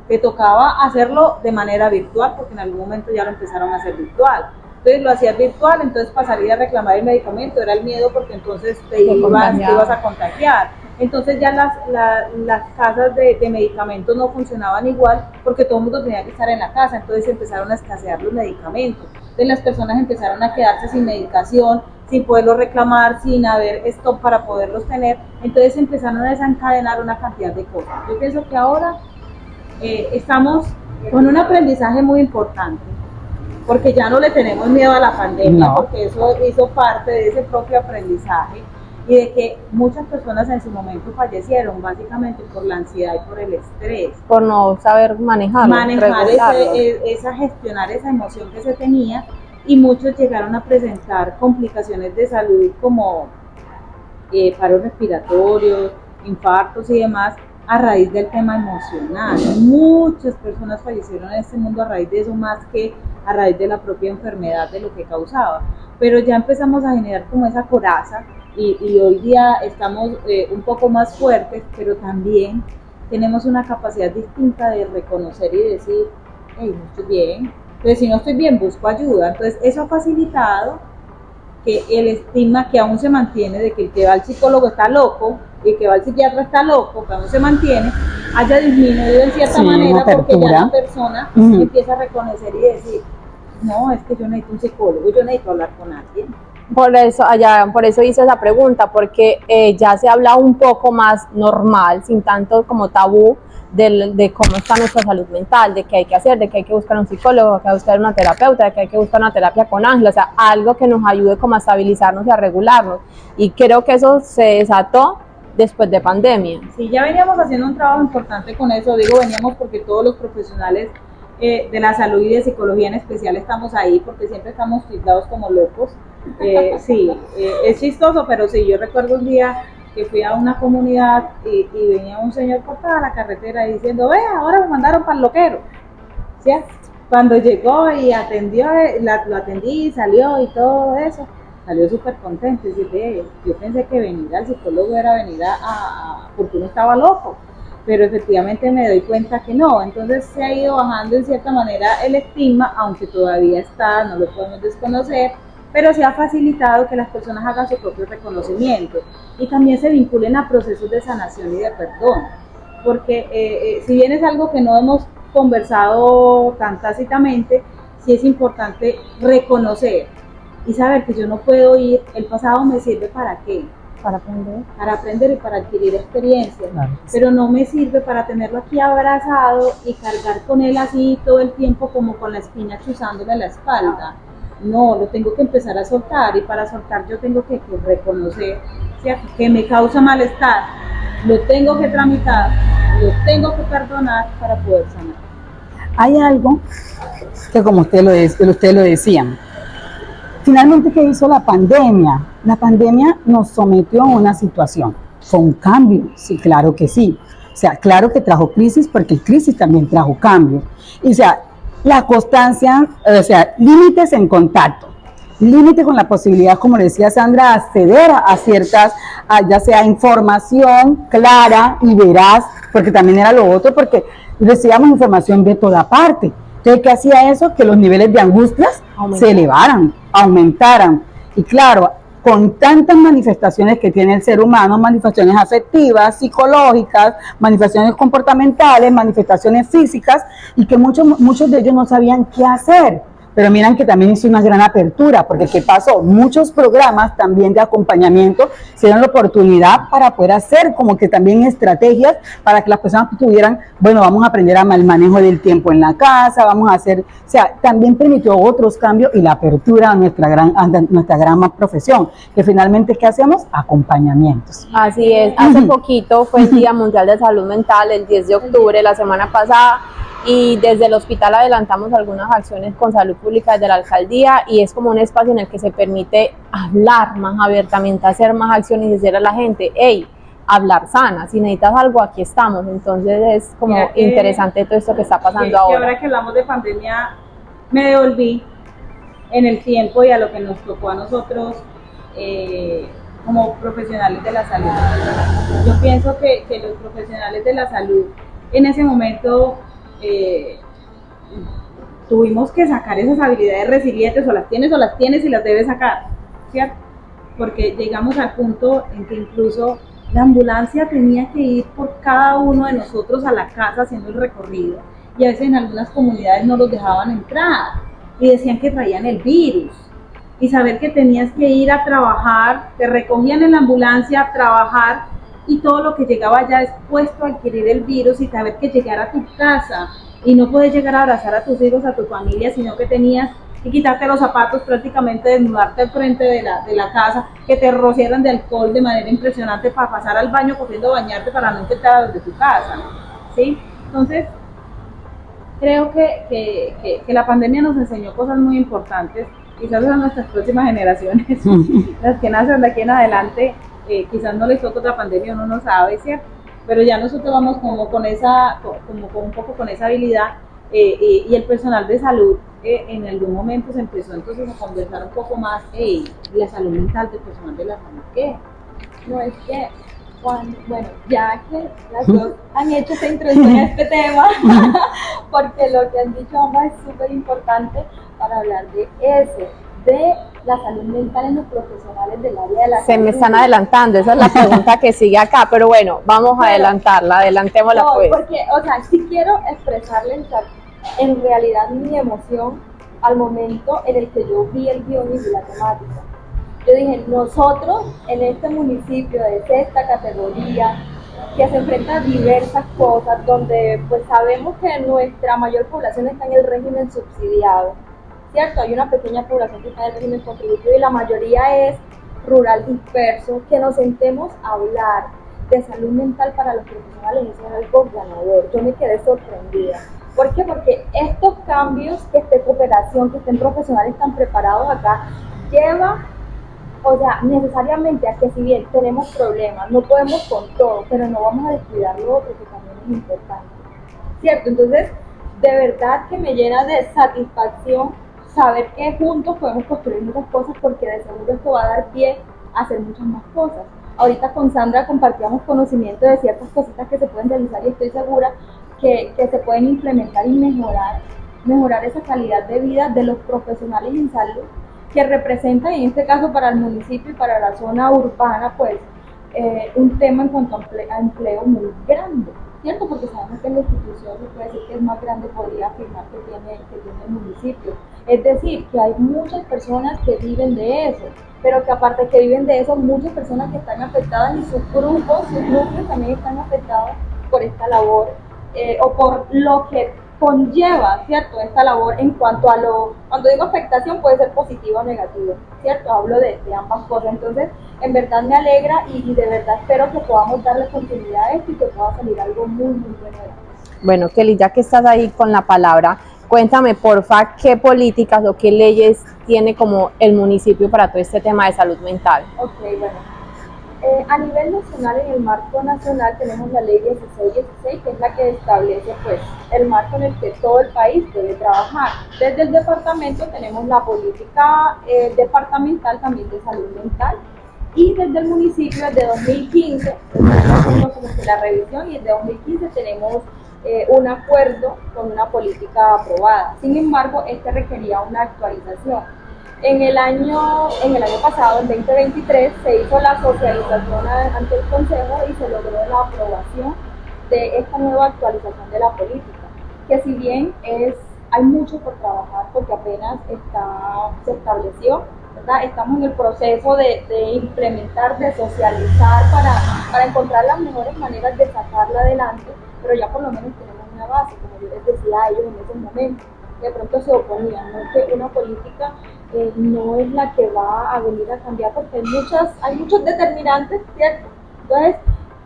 te tocaba hacerlo de manera virtual porque en algún momento ya lo empezaron a hacer virtual. Entonces lo hacías virtual, entonces para salir a reclamar el medicamento era el miedo porque entonces te ibas a contagiar. Entonces ya las casas de medicamentos no funcionaban igual porque todo el mundo tenía que estar en la casa, entonces empezaron a escasear los medicamentos. Entonces las personas empezaron a quedarse sin medicación, sin poderlos reclamar, sin haber stock para poderlos tener, entonces empezaron a desencadenar una cantidad de cosas. Yo pienso que ahora estamos con un aprendizaje muy importante porque ya no le tenemos miedo a la pandemia, No. porque eso hizo parte de ese propio aprendizaje y de que muchas personas en su momento fallecieron básicamente por la ansiedad y por el estrés. Por no saber manejarlo, regularlo. Gestionar esa emoción que se tenía, y muchos llegaron a presentar complicaciones de salud como paros respiratorios, infartos y demás a raíz del tema emocional. Muchas personas fallecieron en este mundo a raíz de eso, más que a raíz de la propia enfermedad, de lo que causaba. Pero ya empezamos a generar como esa coraza y hoy día estamos un poco más fuertes, pero también tenemos una capacidad distinta de reconocer y decir, hey, no estoy bien. Entonces, si no estoy bien, busco ayuda. Entonces, eso ha facilitado que el estigma que aún se mantiene de que el que va al psicólogo está loco y el que va al psiquiatra está loco, que aún se mantiene, haya disminuido en cierta manera, porque ya la persona empieza a reconocer y decir, no, es que yo necesito un psicólogo, yo necesito hablar con alguien. Por eso hice esa pregunta, porque ya se habla un poco más normal, sin tanto como tabú, de cómo está nuestra salud mental, de qué hay que hacer, de que hay que buscar un psicólogo, de que hay que buscar una terapeuta, de que hay que buscar una terapia con Ángel, o sea, algo que nos ayude como a estabilizarnos y a regularnos. Y creo que eso se desató después de pandemia. Sí, ya veníamos haciendo un trabajo importante con eso, digo veníamos porque todos los profesionales de la salud y de psicología en especial estamos ahí, porque siempre estamos tildados como locos. Es chistoso, pero sí, yo recuerdo un día que fui a una comunidad y venía un señor por toda la carretera diciendo, vea, ahora me mandaron para el loquero. ¿Sí? Cuando llegó y atendió, lo atendí, salió y todo eso, salió súper contento y dice, yo pensé que venir al psicólogo era venir porque uno estaba loco, pero efectivamente me doy cuenta que no. Entonces se ha ido bajando en cierta manera el estigma, aunque todavía está, no lo podemos desconocer, pero se ha facilitado que las personas hagan su propio reconocimiento y también se vinculen a procesos de sanación y de perdón, porque si bien es algo que no hemos conversado tan tácitamente, sí es importante reconocer y saber que yo no puedo ir, el pasado me sirve ¿para qué? Para aprender y para adquirir experiencia, claro, pero no me sirve para tenerlo aquí abrazado y cargar con él así todo el tiempo como con la espina chuzándole la espalda. No, lo tengo que empezar a soltar, y para soltar yo tengo que reconocer, ¿cierto?, que me causa malestar, lo tengo que tramitar, lo tengo que perdonar para poder sanar. Hay algo que, como ustedes lo decían, finalmente, ¿qué hizo la pandemia? La pandemia nos sometió a una situación, fue un cambio, sí, claro que sí. O sea, claro que trajo crisis, porque crisis también trajo cambios. Y, o sea, la constancia, o sea, límites en contacto, límite con la posibilidad, como le decía Sandra, acceder a ciertas, ya sea información clara y veraz, porque también era lo otro, porque recibíamos información de toda parte. Entonces, ¿qué hacía eso? Que los niveles de angustias se elevaran, aumentaran. Y claro, con tantas manifestaciones que tiene el ser humano, manifestaciones afectivas, psicológicas, manifestaciones comportamentales, manifestaciones físicas, y que muchos de ellos no sabían qué hacer. Pero miran que también hizo una gran apertura, porque ¿qué pasó? Muchos programas también de acompañamiento se dieron la oportunidad para poder hacer como que también estrategias para que las personas tuvieran, bueno, vamos a aprender el manejo del tiempo en la casa, vamos a hacer, o sea, también permitió otros cambios y la apertura a nuestra gran profesión, que finalmente, ¿qué hacemos? Acompañamientos. Así es, hace poquito fue el Día Mundial de Salud Mental, el 10 de octubre, la semana pasada, y desde el hospital adelantamos algunas acciones con salud pública desde la alcaldía, y es como un espacio en el que se permite hablar más abiertamente, hacer más acciones y decir a la gente, hey, hablar sana, si necesitas algo, aquí estamos. Entonces es como interesante todo esto que está pasando ahora. Y ahora que hablamos de pandemia, me devolví en el tiempo y a lo que nos tocó a nosotros como profesionales de la salud. Yo pienso que los profesionales de la salud en ese momento tuvimos que sacar esas habilidades resilientes, o las tienes y las debes sacar, ¿cierto? Porque llegamos al punto en que incluso la ambulancia tenía que ir por cada uno de nosotros a la casa haciendo el recorrido, y a veces en algunas comunidades no los dejaban entrar y decían que traían el virus, y saber que tenías que ir a trabajar, te recogían en la ambulancia a trabajar, y todo lo que llegaba ya expuesto a adquirir el virus, y saber que llegar a tu casa y no poder llegar a abrazar a tus hijos, a tu familia, sino que tenías y quitarte los zapatos, prácticamente desnudarte al frente de la casa, que te rociaran de alcohol de manera impresionante para pasar al baño corriendo a bañarte para no infectar a los de tu casa, ¿sí? Entonces, creo que la pandemia nos enseñó cosas muy importantes, quizás a nuestras próximas generaciones, las que nacen de aquí en adelante, quizás no les toque otra pandemia, uno no sabe, ¿cierto? Pero ya nosotros vamos como con un poco con esa habilidad, y el personal de salud en algún momento se empezó entonces a conversar un poco más, la salud mental del personal de la salud, ¿qué? No es que, bueno, ya que las dos han hecho esta introducción a este tema, porque lo que han dicho ambas es súper importante para hablar de eso, de la salud mental en los profesionales del área de la salud. Se me están adelantando, esa es la pregunta que sigue acá, pero bueno, vamos a adelantarla, adelantémosla No, pues. porque, o sea, sí quiero expresarles en realidad mi emoción al momento en el que yo vi el guión y vi la temática. Yo dije, nosotros en este municipio de sexta categoría, que se enfrenta a diversas cosas, donde pues sabemos que nuestra mayor población está en el régimen subsidiado, ¿cierto? Hay una pequeña población que está en el régimen contributivo y la mayoría es rural disperso, que nos sentemos a hablar de salud mental para los profesionales, eso es algo ganador. Yo me quedé sorprendida. ¿Por qué? Porque estos cambios, que esté cooperación, que estén profesionales tan preparados acá, lleva, o sea, necesariamente a que si bien tenemos problemas, no podemos con todo, pero no vamos a descuidar lo otro que también es importante, ¿cierto? Entonces, de verdad que me llena de satisfacción saber que juntos podemos construir muchas cosas, porque de seguro esto va a dar pie a hacer muchas más cosas. Ahorita con Sandra compartíamos conocimiento de ciertas cositas que se pueden realizar y estoy segura que se pueden implementar y mejorar esa calidad de vida de los profesionales en salud, que representan en este caso para el municipio y para la zona urbana pues un tema en cuanto a empleo muy grande, ¿cierto? Porque sabemos que la institución se puede decir que es más grande, podría afirmar que tiene el municipio. Es decir, que hay muchas personas que viven de eso, pero que aparte que viven de eso, muchas personas que están afectadas y sus grupos también están afectados por esta labor, o por lo que conlleva, ¿cierto?, esta labor en cuanto a cuando digo afectación puede ser positiva o negativa, ¿cierto? Hablo de ambas cosas. Entonces, en verdad me alegra y de verdad espero que podamos darle continuidad a esto y que pueda salir algo muy, muy bueno. Bueno, Kelly, ya que estás ahí con la palabra, cuéntame porfa qué políticas o qué leyes tiene como el municipio para todo este tema de salud mental. Ok, bueno. A nivel nacional, en el marco nacional tenemos la ley 1616, que es la que establece pues el marco en el que todo el país debe trabajar. Desde el departamento tenemos la política departamental también de salud mental, y desde el municipio desde 2015, haciendo como que la revisión, y desde 2015 tenemos un acuerdo con una política aprobada. Sin embargo, este requería una actualización. En el año pasado, en 2023, se hizo la socialización ante el Consejo y se logró la aprobación de esta nueva actualización de la política, que si bien hay mucho por trabajar porque apenas se estableció, ¿verdad? Estamos en el proceso de implementar, de socializar para encontrar las mejores maneras de sacarla adelante, pero ya por lo menos tenemos una base, como yo les decía a ellos en ese momento. De pronto se oponían, ¿no? Que una política no es la que va a venir a cambiar, porque hay muchos determinantes, ¿cierto? Entonces,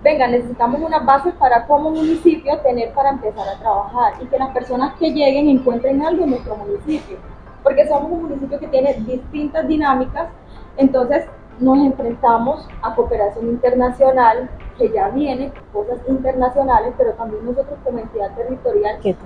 venga, necesitamos una base para como municipio tener para empezar a trabajar, y que las personas que lleguen encuentren algo en nuestro municipio, porque somos un municipio que tiene distintas dinámicas. Entonces nos enfrentamos a cooperación internacional, que ya viene, cosas internacionales, pero también nosotros como entidad territorial que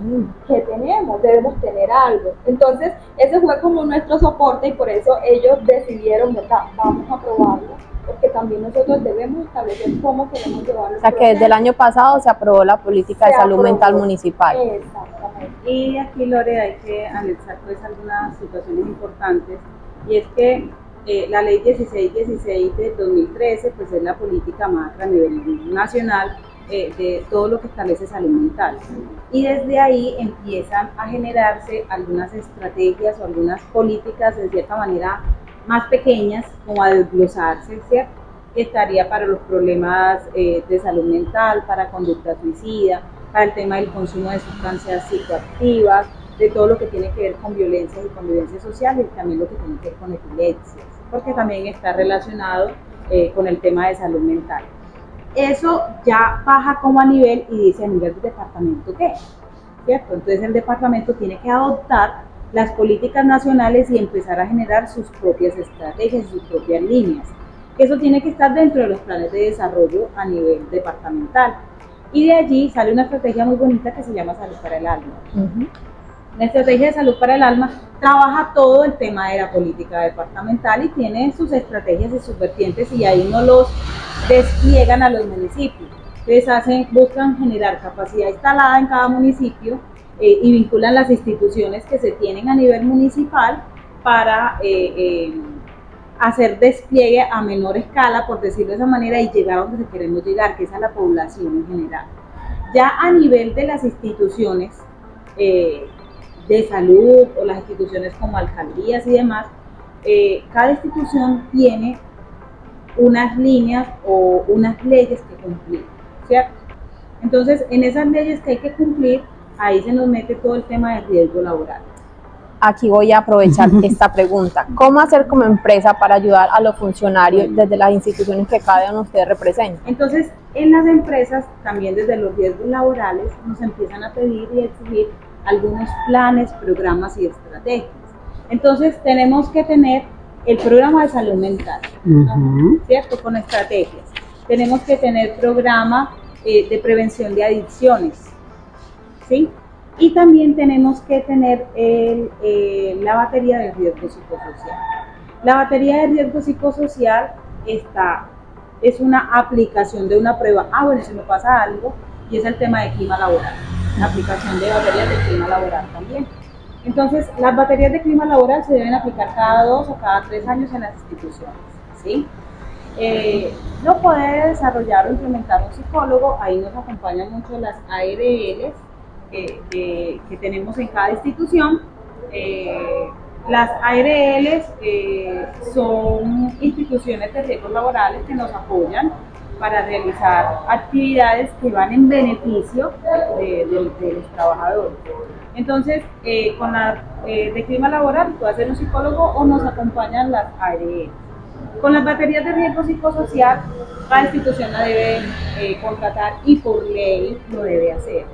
debemos tener algo. Entonces ese fue como nuestro soporte, y por eso ellos decidieron, ¿verdad?, vamos a aprobarlo, porque también nosotros debemos establecer cómo queremos llevarlo. O sea, que desde el año pasado se aprobó la política de salud mental municipal. Exactamente. Y aquí, Lore, hay que analizar pues algunas situaciones importantes, y es que la ley 1616 de 2013 pues es la política macro a nivel nacional de todo lo que establece salud mental, y desde ahí empiezan a generarse algunas estrategias o algunas políticas de cierta manera más pequeñas, como a desglosarse, ¿cierto? Que estaría para los problemas de salud mental, para conducta suicida, para el tema del consumo de sustancias psicoactivas, de todo lo que tiene que ver con violencia y convivencia social y también lo que tiene que ver con epilepsia, porque también está relacionado con el tema de salud mental. Eso ya baja como a nivel y dice a nivel del departamento qué, ¿cierto? Entonces el departamento tiene que adoptar las políticas nacionales y empezar a generar sus propias estrategias, sus propias líneas. Eso tiene que estar dentro de los planes de desarrollo a nivel departamental. Y de allí sale una estrategia muy bonita que se llama Salud para el Alma. La estrategia de Salud para el Alma trabaja todo el tema de la política departamental y tiene sus estrategias y sus vertientes y ahí no los despliegan a los municipios. Entonces buscan generar capacidad instalada en cada municipio y vinculan las instituciones que se tienen a nivel municipal para hacer despliegue a menor escala, por decirlo de esa manera, y llegar a donde queremos llegar, que es a la población en general. Ya a nivel de las instituciones de salud o las instituciones como alcaldías y demás, cada institución tiene unas líneas o unas leyes que cumplir, ¿cierto? Entonces, en esas leyes que hay que cumplir, ahí se nos mete todo el tema de riesgo laboral. Aquí voy a aprovechar esta pregunta. ¿Cómo hacer como empresa para ayudar a los funcionarios desde las instituciones que cada uno de ustedes representa? Entonces, en las empresas, también desde los riesgos laborales, nos empiezan a pedir y exigir algunos planes, programas y estrategias. Entonces, tenemos que tener el programa de salud mental, ¿cierto? Con estrategias. Tenemos que tener programa de prevención de adicciones, ¿sí? Y también tenemos que tener la batería de riesgo psicosocial. La batería de riesgo psicosocial es una aplicación de una prueba. Bueno, si me pasa algo, y es el tema de clima laboral. La aplicación de baterías de clima laboral también. Entonces, las baterías de clima laboral se deben aplicar cada 2 o cada 3 años en las instituciones, ¿sí? Lo puede desarrollar o implementar un psicólogo. Ahí nos acompañan mucho las ARLs que tenemos en cada institución. Las ARLs son instituciones de riesgos laborales que nos apoyan para realizar actividades que van en beneficio de los trabajadores. Entonces, con la de clima laboral puede ser un psicólogo o nos acompañan las ARLs. Con las baterías de riesgo psicosocial, cada institución la debe contratar y por ley lo debe hacer.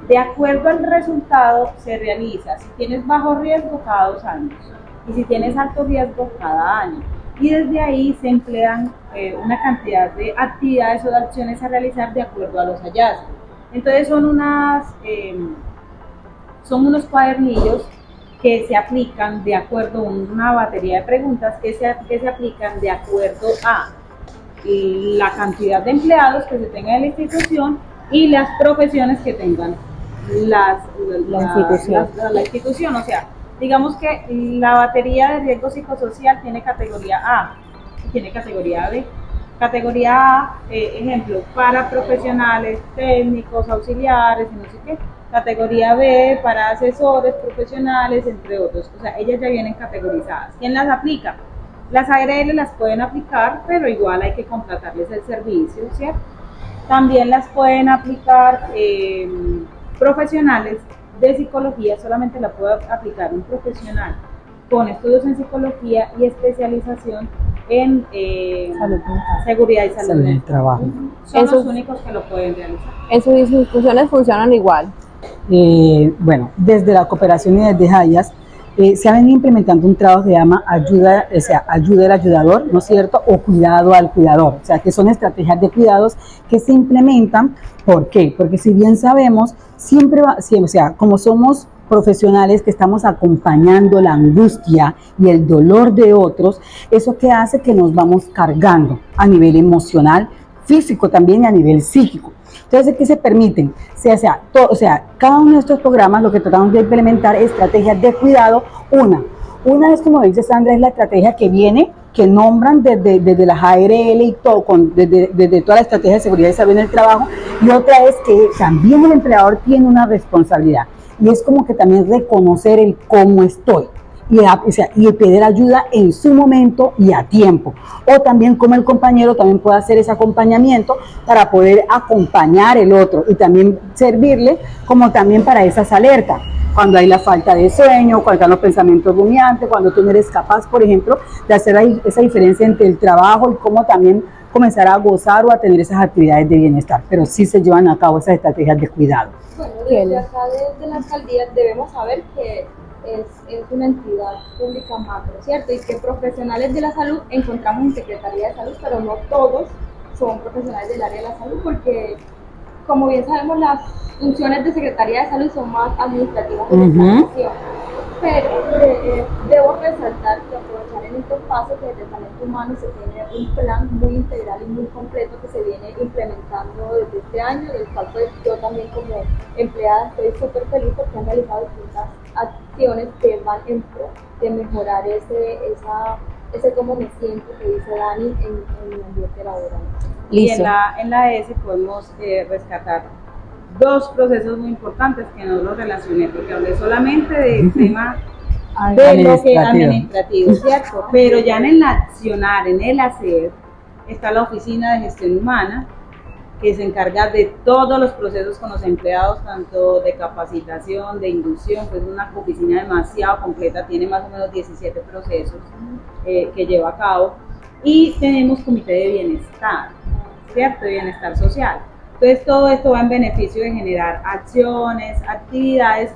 De acuerdo al resultado se realiza, si tienes bajo riesgo, cada 2 años, y si tienes alto riesgo, cada año. Y desde ahí se emplean una cantidad de actividades o de acciones a realizar de acuerdo a los hallazgos. Entonces son unos cuadernillos que se aplican de acuerdo a una batería de preguntas que se aplican de acuerdo a la cantidad de empleados que se tenga en la institución y las profesiones que tengan la institución. O sea, digamos que la batería de riesgo psicosocial tiene categoría A y tiene categoría B. Categoría A, ejemplo, para profesionales, técnicos, auxiliares y no sé qué. Categoría B, para asesores, profesionales, entre otros. O sea, ellas ya vienen categorizadas. ¿Quién las aplica? Las ARL las pueden aplicar, pero igual hay que contratarles el servicio, ¿cierto? También las pueden aplicar profesionales de psicología, solamente la puede aplicar un profesional con estudios en psicología y especialización en seguridad y salud en el trabajo. Son los únicos que lo pueden realizar. ¿En sus instituciones funcionan igual? Bueno, desde la cooperación y desde Hayas se ha venido implementando un trabajo que se llama ayuda al ayudador, ¿no es cierto? O cuidado al cuidador, o sea, que son estrategias de cuidados que se implementan. ¿Por qué? Porque si bien sabemos, o sea, como somos profesionales que estamos acompañando la angustia y el dolor de otros, eso que hace que nos vamos cargando a nivel emocional, físico también y a nivel psíquico. Entonces, ¿qué se permiten? O sea, cada uno de estos programas lo que tratamos de implementar es estrategias de cuidado. Una es, como dice Sandra, es la estrategia que viene, que nombran desde las ARL y todo, desde toda la estrategia de seguridad y salud en el trabajo, y otra es que también el empleador tiene una responsabilidad, y es como que también reconocer el cómo estoy, y pedir ayuda en su momento y a tiempo, o también como el compañero también puede hacer ese acompañamiento para poder acompañar el otro y también servirle como también para esas alertas. cuando hay la falta de sueño, cuando están los pensamientos rumiantes, cuando tú no eres capaz, por ejemplo, de hacer esa diferencia entre el trabajo y cómo también comenzar a gozar o a tener esas actividades de bienestar, pero sí se llevan a cabo esas estrategias de cuidado. Bueno, desde acá desde la alcaldía debemos saber que es una entidad pública macro, ¿cierto? Y que profesionales de la salud encontramos en Secretaría de Salud, pero no todos son profesionales del área de la salud, porque como bien sabemos las funciones de Secretaría de Salud son más administrativas de planificación. Pero debo resaltar que aprovechar en este espacio que desde Talento Humano se tiene un plan muy integral y muy completo que se viene implementando desde este año, del cual pues yo también como empleada estoy súper feliz porque han realizado distintas acciones que van en pro de mejorar ese cómo me siento que dice Dani en el ambiente laboral. Y en la ESE podemos rescatar dos procesos muy importantes que no los relacioné, porque hablé solamente del tema de lo que administrativo, ¿cierto? Pero ya en el accionar, en el hacer, está la Oficina de Gestión Humana, que se encarga de todos los procesos con los empleados, tanto de capacitación, de inducción, pues es una oficina demasiado completa, tiene más o menos 17 procesos que lleva a cabo, y tenemos Comité de Bienestar, ¿cierto? De Bienestar Social. Entonces todo esto va en beneficio de generar acciones, actividades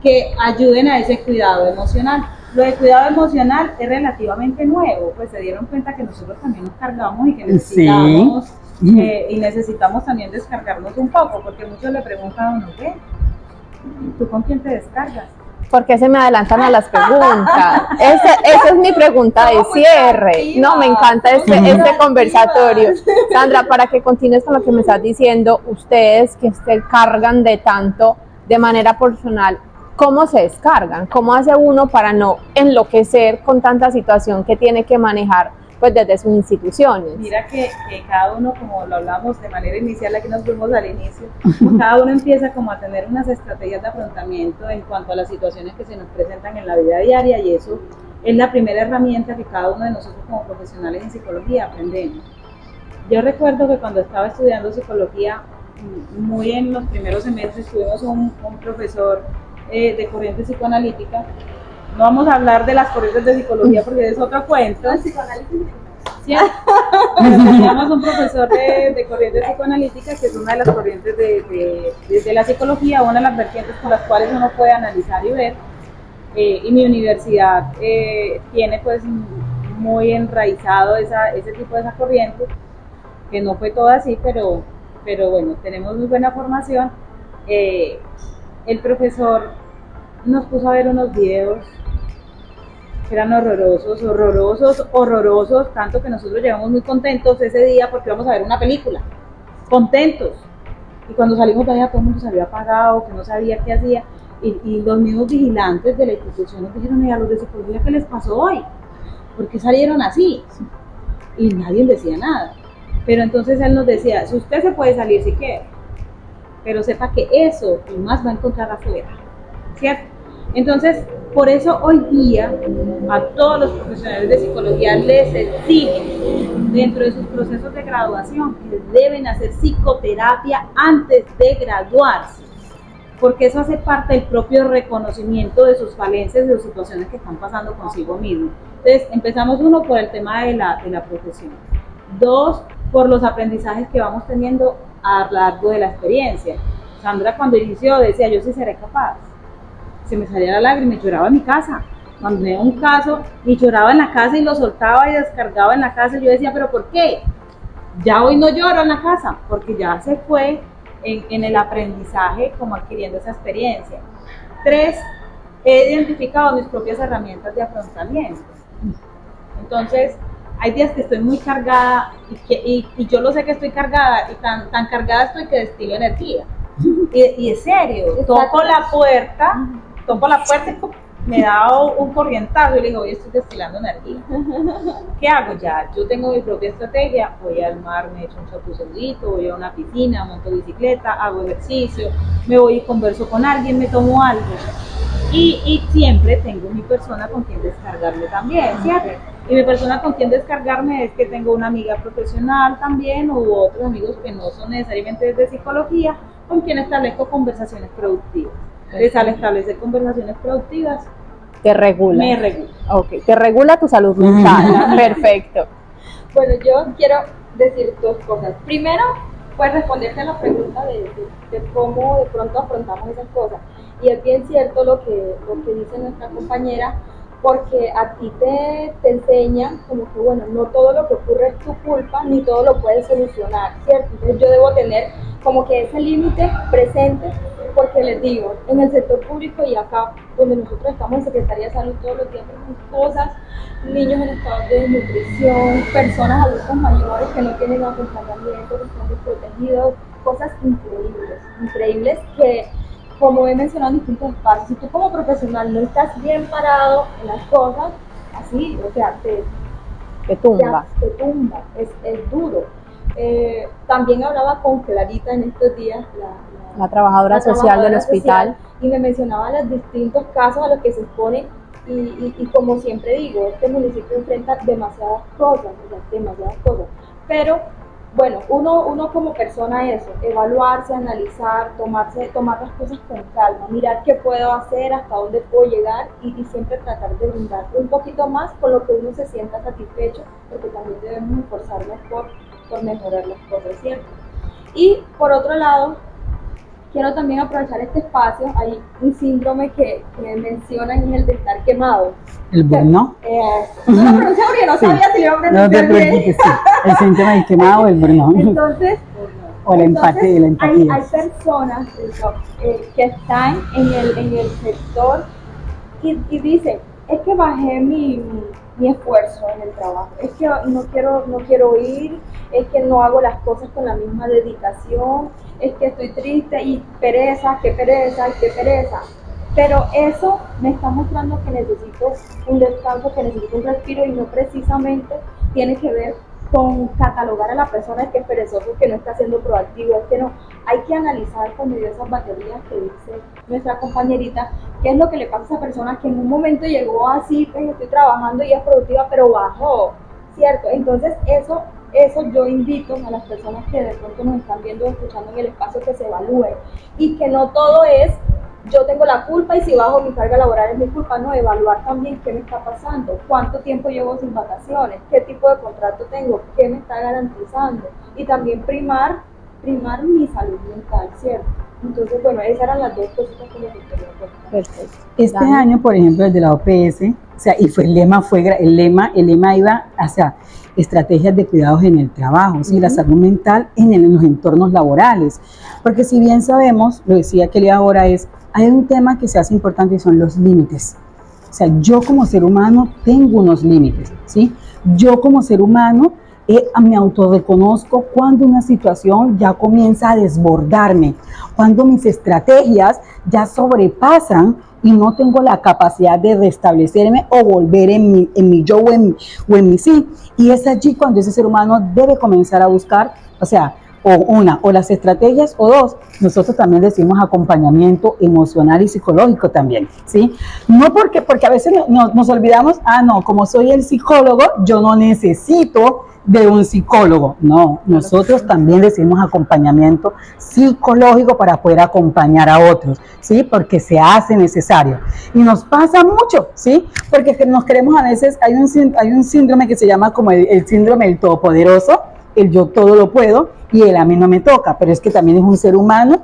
que ayuden a ese cuidado emocional. Lo de cuidado emocional es relativamente nuevo, pues se dieron cuenta que nosotros también nos cargamos y que necesitamos, y necesitamos también descargarnos un poco, porque muchos le preguntan a uno, ¿qué? ¿Tú con quién te descargas? ¿Por qué se me adelantan a las preguntas? Esa es mi pregunta de cierre. No, me encanta este conversatorio. Sandra, para que continúes con lo que me estás diciendo, ustedes que se cargan de tanto de manera personal, ¿cómo se descargan? ¿Cómo hace uno para no enloquecer con tanta situación que tiene que manejar pues desde sus instituciones? Mira que cada uno, como lo hablamos de manera inicial, aquí nos fuimos al inicio, cada uno empieza como a tener unas estrategias de afrontamiento en cuanto a las situaciones que se nos presentan en la vida diaria, y eso es la primera herramienta que cada uno de nosotros como profesionales en psicología aprendemos. Yo recuerdo que cuando estaba estudiando psicología, muy en los primeros semestres, tuvimos un profesor de corriente psicoanalítica. No vamos a hablar de las corrientes de psicología porque es otro cuento. ¿Sí? Teníamos un profesor de corriente psicoanalítica, que es una de las corrientes de la psicología, una de las vertientes con las cuales uno puede analizar y ver. Y mi universidad tiene pues muy enraizado ese tipo de esa corriente, que no fue todo así, pero bueno, tenemos muy buena formación. El profesor nos puso a ver unos videos que eran horrorosos, tanto que nosotros llegamos muy contentos ese día porque íbamos a ver una película, contentos, y cuando salimos de allá todo el mundo se había apagado, que no sabía qué hacía, y los mismos vigilantes de la institución nos dijeron, ¿y a los de psicología qué les pasó hoy? ¿Por qué salieron así? Y nadie decía nada, pero entonces él nos decía, si usted se puede salir si quiere, pero sepa que eso y más va a encontrar afuera, ¿cierto? Entonces, por eso hoy día a todos los profesionales de psicología les exigen dentro de sus procesos de graduación que deben hacer psicoterapia antes de graduarse, porque eso hace parte del propio reconocimiento de sus falencias, de sus situaciones que están pasando consigo mismo. Entonces, empezamos uno por el tema de la profesión, dos, por los aprendizajes que vamos teniendo a lo largo de la experiencia. Sandra cuando inició decía, yo sí seré capaz. Se me salía la lágrima y lloraba en mi casa. Cuando tenía un caso y lloraba en la casa y lo soltaba y descargaba en la casa, yo decía, ¿pero por qué? Ya hoy no lloro en la casa, porque ya se fue en el aprendizaje como adquiriendo esa experiencia. Tres, he identificado mis propias herramientas de afrontamiento. Entonces, hay días que estoy muy cargada y yo lo sé que estoy cargada y tan cargada estoy que destilo energía. Y es serio, toco la puerta y me da un corrientazo y le digo, hoy estoy destilando energía. ¿Qué hago ya? Yo tengo mi propia estrategia, voy al mar, me echo un chapuzoncito, voy a una piscina, monto bicicleta, hago ejercicio, me voy y converso con alguien, me tomo algo. Y siempre tengo mi persona con quien descargarme también, ¿cierto? Y mi persona con quien descargarme es que tengo una amiga profesional también, u otros amigos que no son necesariamente de psicología, con quien establezco conversaciones productivas. al establecer conversaciones productivas, Te regula. me regula. Ok, te regula tu salud mental. Perfecto. Bueno, yo quiero decir dos cosas. Primero, pues responderte a la pregunta de cómo de pronto afrontamos esas cosas. Y es bien cierto lo que dice nuestra compañera, porque a ti te enseñan como que, bueno, no todo lo que ocurre es tu culpa, ni todo lo puedes solucionar, ¿cierto? Entonces yo debo tener como que ese límite presente, porque les digo, en el sector público y acá donde nosotros estamos en Secretaría de Salud todos los días vemos cosas, niños en estado de desnutrición, personas adultos mayores que no tienen acompañamiento, que están desprotegidos, cosas increíbles que, como he mencionado en distintos espacios, si tú como profesional no estás bien parado en las cosas, así, o sea, Te tumba. te tumba, es duro. También hablaba con Clarita en estos días, La trabajadora social del hospital. y me mencionaba los distintos casos a los que se expone y como siempre digo, este municipio enfrenta demasiadas cosas, o sea, demasiadas cosas, pero bueno, uno como persona eso, evaluarse, analizar, tomar las cosas con calma, mirar qué puedo hacer, hasta dónde puedo llegar y siempre tratar de brindar un poquito más con lo que uno se sienta satisfecho, porque también debemos esforzarnos por mejorar las cosas, ¿cierto? Y por otro lado, quiero también aprovechar este espacio, hay un síndrome que mencionan, es el de estar quemado. El burnout. No lo pronuncié porque no sabía si lo iba a pronunciar No te bien. preocupes, sí. El síntoma del quemado o el burnout. Entonces, O la empatía. hay personas que están en el sector y dicen, es que bajé mi esfuerzo en el trabajo, es que no quiero ir, es que no hago las cosas con la misma dedicación, es que estoy triste y pereza, qué pereza, qué pereza. Pero eso me está mostrando que necesito un descanso, que necesito un respiro y no precisamente tiene que ver con catalogar a la persona que es perezoso, que no está siendo proactivo, es que no. Hay que analizar con medio de esas baterías que dice nuestra compañerita, qué es lo que le pasa a esa persona que en un momento llegó así, pues estoy trabajando y es productiva, pero bajó, ¿cierto? Entonces eso yo invito a las personas que de pronto nos están viendo o escuchando en el espacio que se evalúen y que no todo es yo tengo la culpa y si bajo mi carga laboral es mi culpa, no, evaluar también qué me está pasando, cuánto tiempo llevo sin vacaciones, qué tipo de contrato tengo, qué me está garantizando y también primar mi salud mental, ¿cierto? Entonces, bueno, esas eran las dos cositas que les quería contar. Perfecto. Este Dani. año, por ejemplo, el de la OPS, o sea, y el lema iba hacia estrategias de cuidados en el trabajo, ¿sí? La salud mental en los entornos laborales. Porque si bien sabemos, lo decía Kelly ahora, hay un tema que se hace importante y son los límites. O sea, yo como ser humano tengo unos límites, ¿sí? Yo como ser humano me autorreconozco cuando una situación ya comienza a desbordarme, cuando mis estrategias ya sobrepasan y no tengo la capacidad de restablecerme o volver en mi yo o en mi sí. Y es allí cuando ese ser humano debe comenzar a buscar, o sea, o las estrategias, o dos, nosotros también decimos acompañamiento emocional y psicológico también, ¿sí? No porque a veces nos olvidamos, no, como soy el psicólogo, yo no necesito de un psicólogo. No, nosotros también decimos acompañamiento psicológico para poder acompañar a otros, ¿sí? Porque se hace necesario. Y nos pasa mucho, ¿sí? Porque nos creemos a veces, hay un síndrome que se llama como el síndrome del todopoderoso, el yo todo lo puedo y el a mí no me toca, pero es que también es un ser humano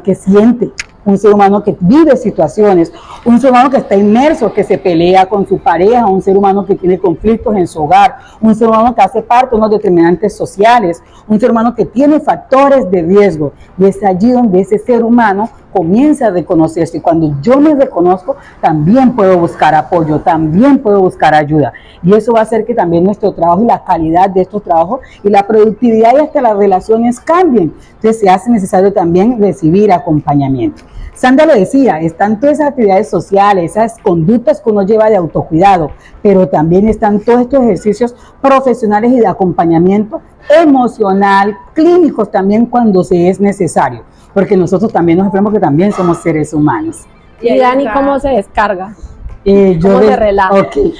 que siente, un ser humano que vive situaciones, un ser humano que está inmerso, que se pelea con su pareja, un ser humano que tiene conflictos en su hogar, un ser humano que hace parte de unos determinantes sociales, un ser humano que tiene factores de riesgo, y es allí donde ese ser humano comienza a reconocerse, y cuando yo me reconozco, también puedo buscar apoyo, también puedo buscar ayuda, y eso va a hacer que también nuestro trabajo y la calidad de estos trabajos y la productividad y hasta las relaciones cambien. Entonces se hace necesario también recibir acompañamiento. Sandra lo decía, están todas esas actividades sociales, esas conductas que uno lleva de autocuidado, pero también están todos estos ejercicios profesionales y de acompañamiento emocional, clínicos también cuando se es necesario, porque nosotros también nos enfermamos, que también somos seres humanos. Y Dani, ¿cómo se descarga? ¿Cómo se relaja? Okay.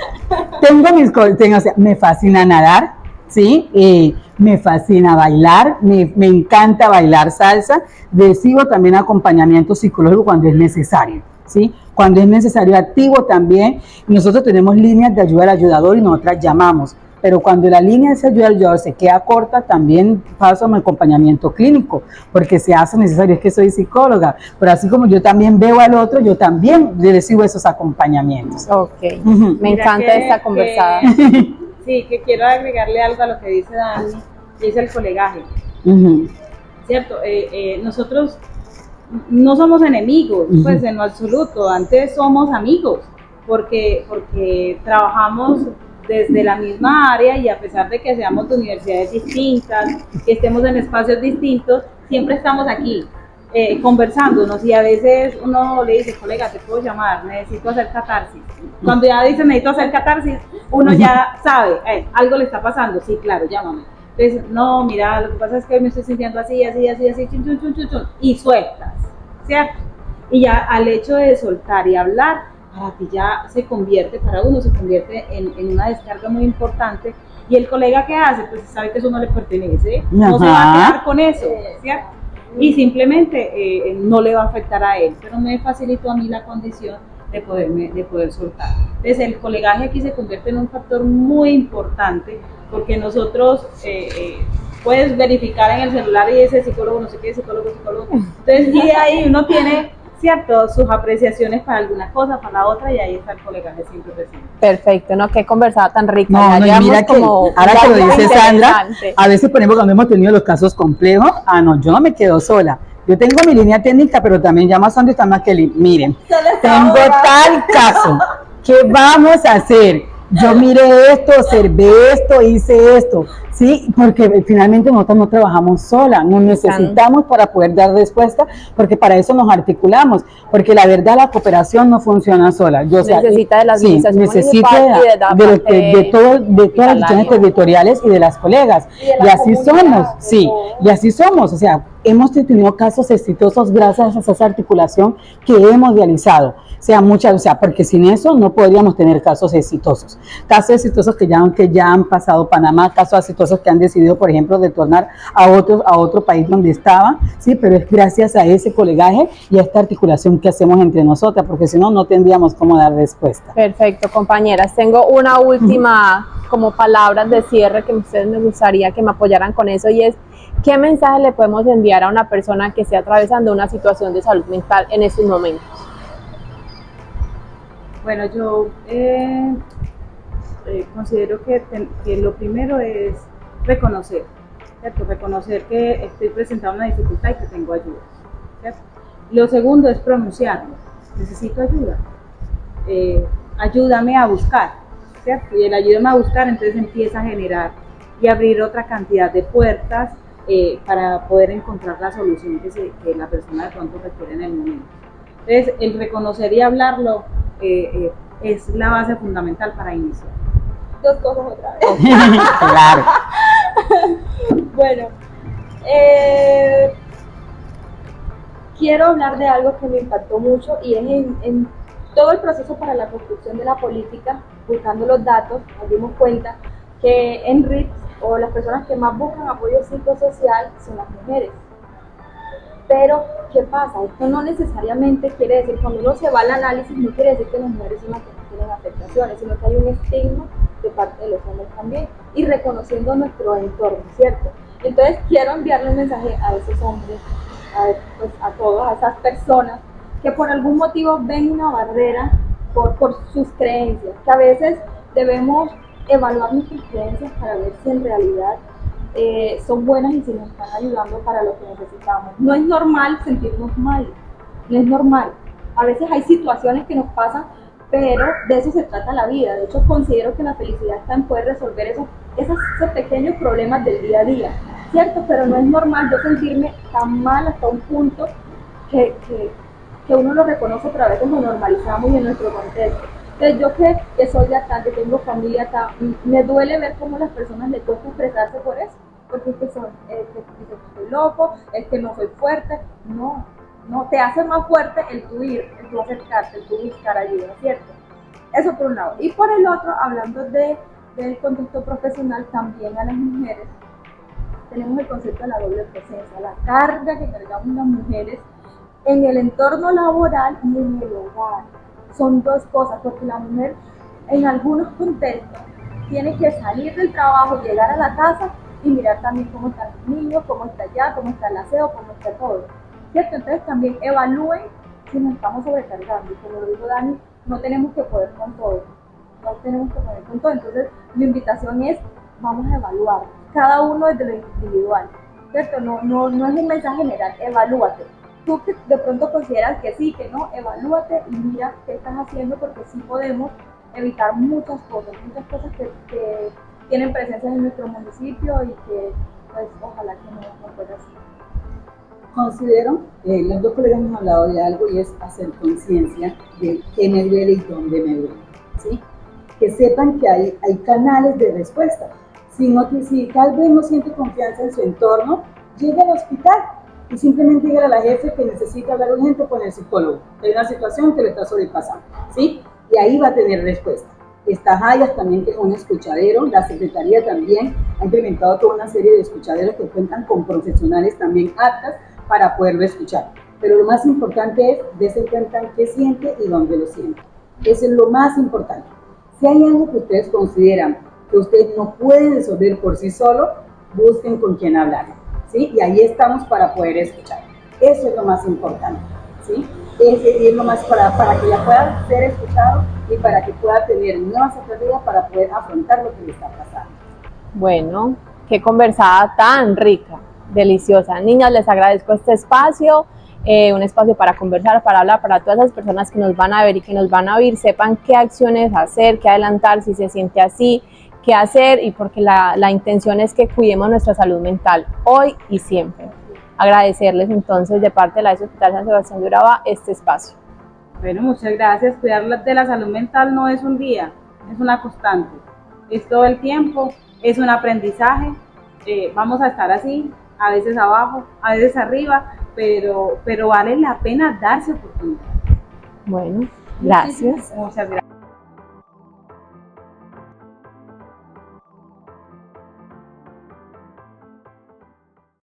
O sea, me fascina nadar, ¿sí? Me fascina bailar, me encanta bailar salsa, recibo también acompañamiento psicológico cuando es necesario, ¿sí? Cuando es necesario, activo también. Nosotros tenemos líneas de ayuda al ayudador y nosotras llamamos, pero cuando la línea de ayuda al ayudador se queda corta, también paso a mi acompañamiento clínico, porque se hace necesario, es que soy psicóloga, pero así como yo también veo al otro, yo también recibo esos acompañamientos. Ok, Ujú. me encanta esta conversada. Sí, que quiero agregarle algo a lo que dice Dani, y es el colegaje, Ujú. ¿cierto? Nosotros no somos enemigos, pues en lo absoluto, antes somos amigos, porque trabajamos desde la misma área y a pesar de que seamos de universidades distintas, que estemos en espacios distintos, siempre estamos aquí conversándonos y a veces uno le dice, colega, te puedo llamar, necesito hacer catarsis. Cuando ya dice necesito hacer catarsis, uno ya sabe, algo le está pasando, sí, claro, llámame. Entonces, no, mira, lo que pasa es que hoy me estoy sintiendo así, chun, chun, chun, chun, chun, y sueltas, ¿cierto? Y ya al hecho de soltar y hablar, para ti ya se convierte, para uno se convierte en una descarga muy importante. Y el colega que hace, pues sabe que eso no le pertenece, no se va a quedar con eso, ¿cierto? Y simplemente no le va a afectar a él, pero me facilitó a mí la condición de poder soltar. Entonces el colegaje aquí se convierte en un factor muy importante porque nosotros puedes verificar en el celular y dice psicólogo, no sé qué, psicólogo. Entonces y ahí uno tiene, ¿cierto?, sus apreciaciones para alguna cosa, para la otra, y ahí está el colegaje siempre presente. Perfecto, ¿no? Qué conversada tan rica. No, no, y mira que ahora que lo dice Sandra, a veces, por ejemplo, cuando hemos tenido los casos complejos, yo no me quedo sola. Yo tengo mi línea técnica, pero también llamo a Sandra y está más que miren, tengo tal caso, ¿qué vamos a hacer? Yo miré esto, observé esto, hice esto, ¿sí? Porque finalmente nosotros no trabajamos sola, nos necesitamos para poder dar respuesta, porque para eso nos articulamos, porque la verdad la cooperación no funciona sola. Necesita de la administración municipal de todas las instituciones territoriales y de las colegas. Y así somos, y así somos, o sea, hemos tenido casos exitosos gracias a esa articulación que hemos realizado. Porque sin eso no podríamos tener casos exitosos. Casos exitosos que ya han pasado Panamá, casos exitosos que han decidido, por ejemplo, retornar a otro país donde estaban, sí, pero es gracias a ese colegaje y a esta articulación que hacemos entre nosotras, porque si no, no tendríamos cómo dar respuesta. Perfecto, compañeras. Tengo una última como palabras de cierre que ustedes me gustaría que me apoyaran con eso, y es, ¿qué mensaje le podemos enviar a una persona que esté atravesando una situación de salud mental en estos momentos? Bueno, yo considero que lo primero es reconocer, ¿cierto? Reconocer que estoy presentando una dificultad y que tengo ayuda, ¿cierto? Lo segundo es pronunciarlo, necesito ayuda, ayúdame a buscar, ¿cierto? Y el ayúdame a buscar entonces empieza a generar y abrir otra cantidad de puertas para poder encontrar la solución que la persona de pronto requiere en el momento. Entonces, el reconocer y hablarlo es la base fundamental para iniciar. Dos cosas otra vez. Claro. Bueno, quiero hablar de algo que me impactó mucho y es en todo el proceso para la construcción de la política, buscando los datos, nos dimos cuenta que en RITS, o las personas que más buscan apoyo psicosocial, son las mujeres. Pero, ¿qué pasa? Esto no necesariamente quiere decir, cuando uno se va al análisis, no quiere decir que las mujeres son las que no tienen afectaciones, sino que hay un estigma de parte de los hombres también, y reconociendo nuestro entorno, ¿cierto? Entonces, quiero enviarle un mensaje a esos hombres, a todas esas personas que por algún motivo ven una barrera por sus creencias, que a veces debemos evaluar nuestras creencias para ver si en realidad son buenas y si nos están ayudando para lo que necesitamos. No es normal sentirnos mal, no es normal. A veces hay situaciones que nos pasan, pero de eso se trata la vida. De hecho, considero que la felicidad está en poder resolver esos pequeños problemas del día a día, ¿cierto? Pero no es normal yo sentirme tan mal hasta un punto que uno lo reconoce, pero a veces lo normalizamos y en nuestro contexto. Entonces, yo que soy de acá, que tengo familia acá, me duele ver cómo las personas les cuesta expresarse por eso, porque es que soy loco, es que no soy fuerte. No, te hace más fuerte el tú ir, el tú acercarte, el tú buscar ayuda, ¿cierto? Eso por un lado. Y por el otro, hablando del contexto profesional, también a las mujeres, tenemos el concepto de la doble presencia, la carga que cargamos las mujeres en el entorno laboral y en el hogar. Son dos cosas, porque la mujer en algunos contextos tiene que salir del trabajo, llegar a la casa y mirar también cómo están los niños, cómo está allá, cómo está el aseo, cómo está todo, ¿cierto? Entonces también evalúen si nos estamos sobrecargando, y como lo dijo Dani, no tenemos que poder con todo, no tenemos que poder con todo. Entonces mi invitación es, vamos a evaluar, cada uno desde lo individual, ¿cierto? No es un mensaje general, evalúate. Tú que de pronto consideras que sí, que no, evalúate y mira qué estás haciendo, porque sí podemos evitar muchas cosas que tienen presencia en nuestro municipio y que pues ojalá que no fuera así. Considero, los dos colegas hemos hablado de algo y es hacer conciencia de qué me duele y dónde me duele, ¿sí? Que sepan que hay canales de respuesta. Si tal vez no siente confianza en su entorno, llegue al hospital y simplemente diga a la jefe que necesita hablar urgente con el psicólogo. Hay una situación que le está sobrepasando, ¿sí? Y ahí va a tener respuesta. Está Hayas también, que es un escuchadero. La Secretaría también ha implementado toda una serie de escuchaderos que cuentan con profesionales también aptas para poderlo escuchar. Pero lo más importante es darse cuenta qué siente y dónde lo siente. Eso es lo más importante. Si hay algo que ustedes consideran que ustedes no pueden resolver por sí solo, busquen con quién hablar, ¿sí? Y ahí estamos para poder escuchar. Eso es lo más importante, ¿sí? Es lo más para que ella pueda ser escuchado y para que pueda tener nuevas estrategias para poder afrontar lo que le está pasando. Bueno, qué conversada tan rica, deliciosa. Niñas, les agradezco este espacio, un espacio para conversar, para hablar, para todas las personas que nos van a ver y que nos van a oír, sepan qué acciones hacer, qué adelantar si se siente así, qué hacer, y porque la intención es que cuidemos nuestra salud mental hoy y siempre. Agradecerles entonces de parte de la Hospital San Sebastián de Urabá este espacio. Bueno, muchas gracias. Cuidar de la salud mental no es un día, es una constante, es todo el tiempo, es un aprendizaje. Vamos a estar así, a veces abajo, a veces arriba, pero vale la pena darse oportunidad. Bueno, gracias. Muchas gracias.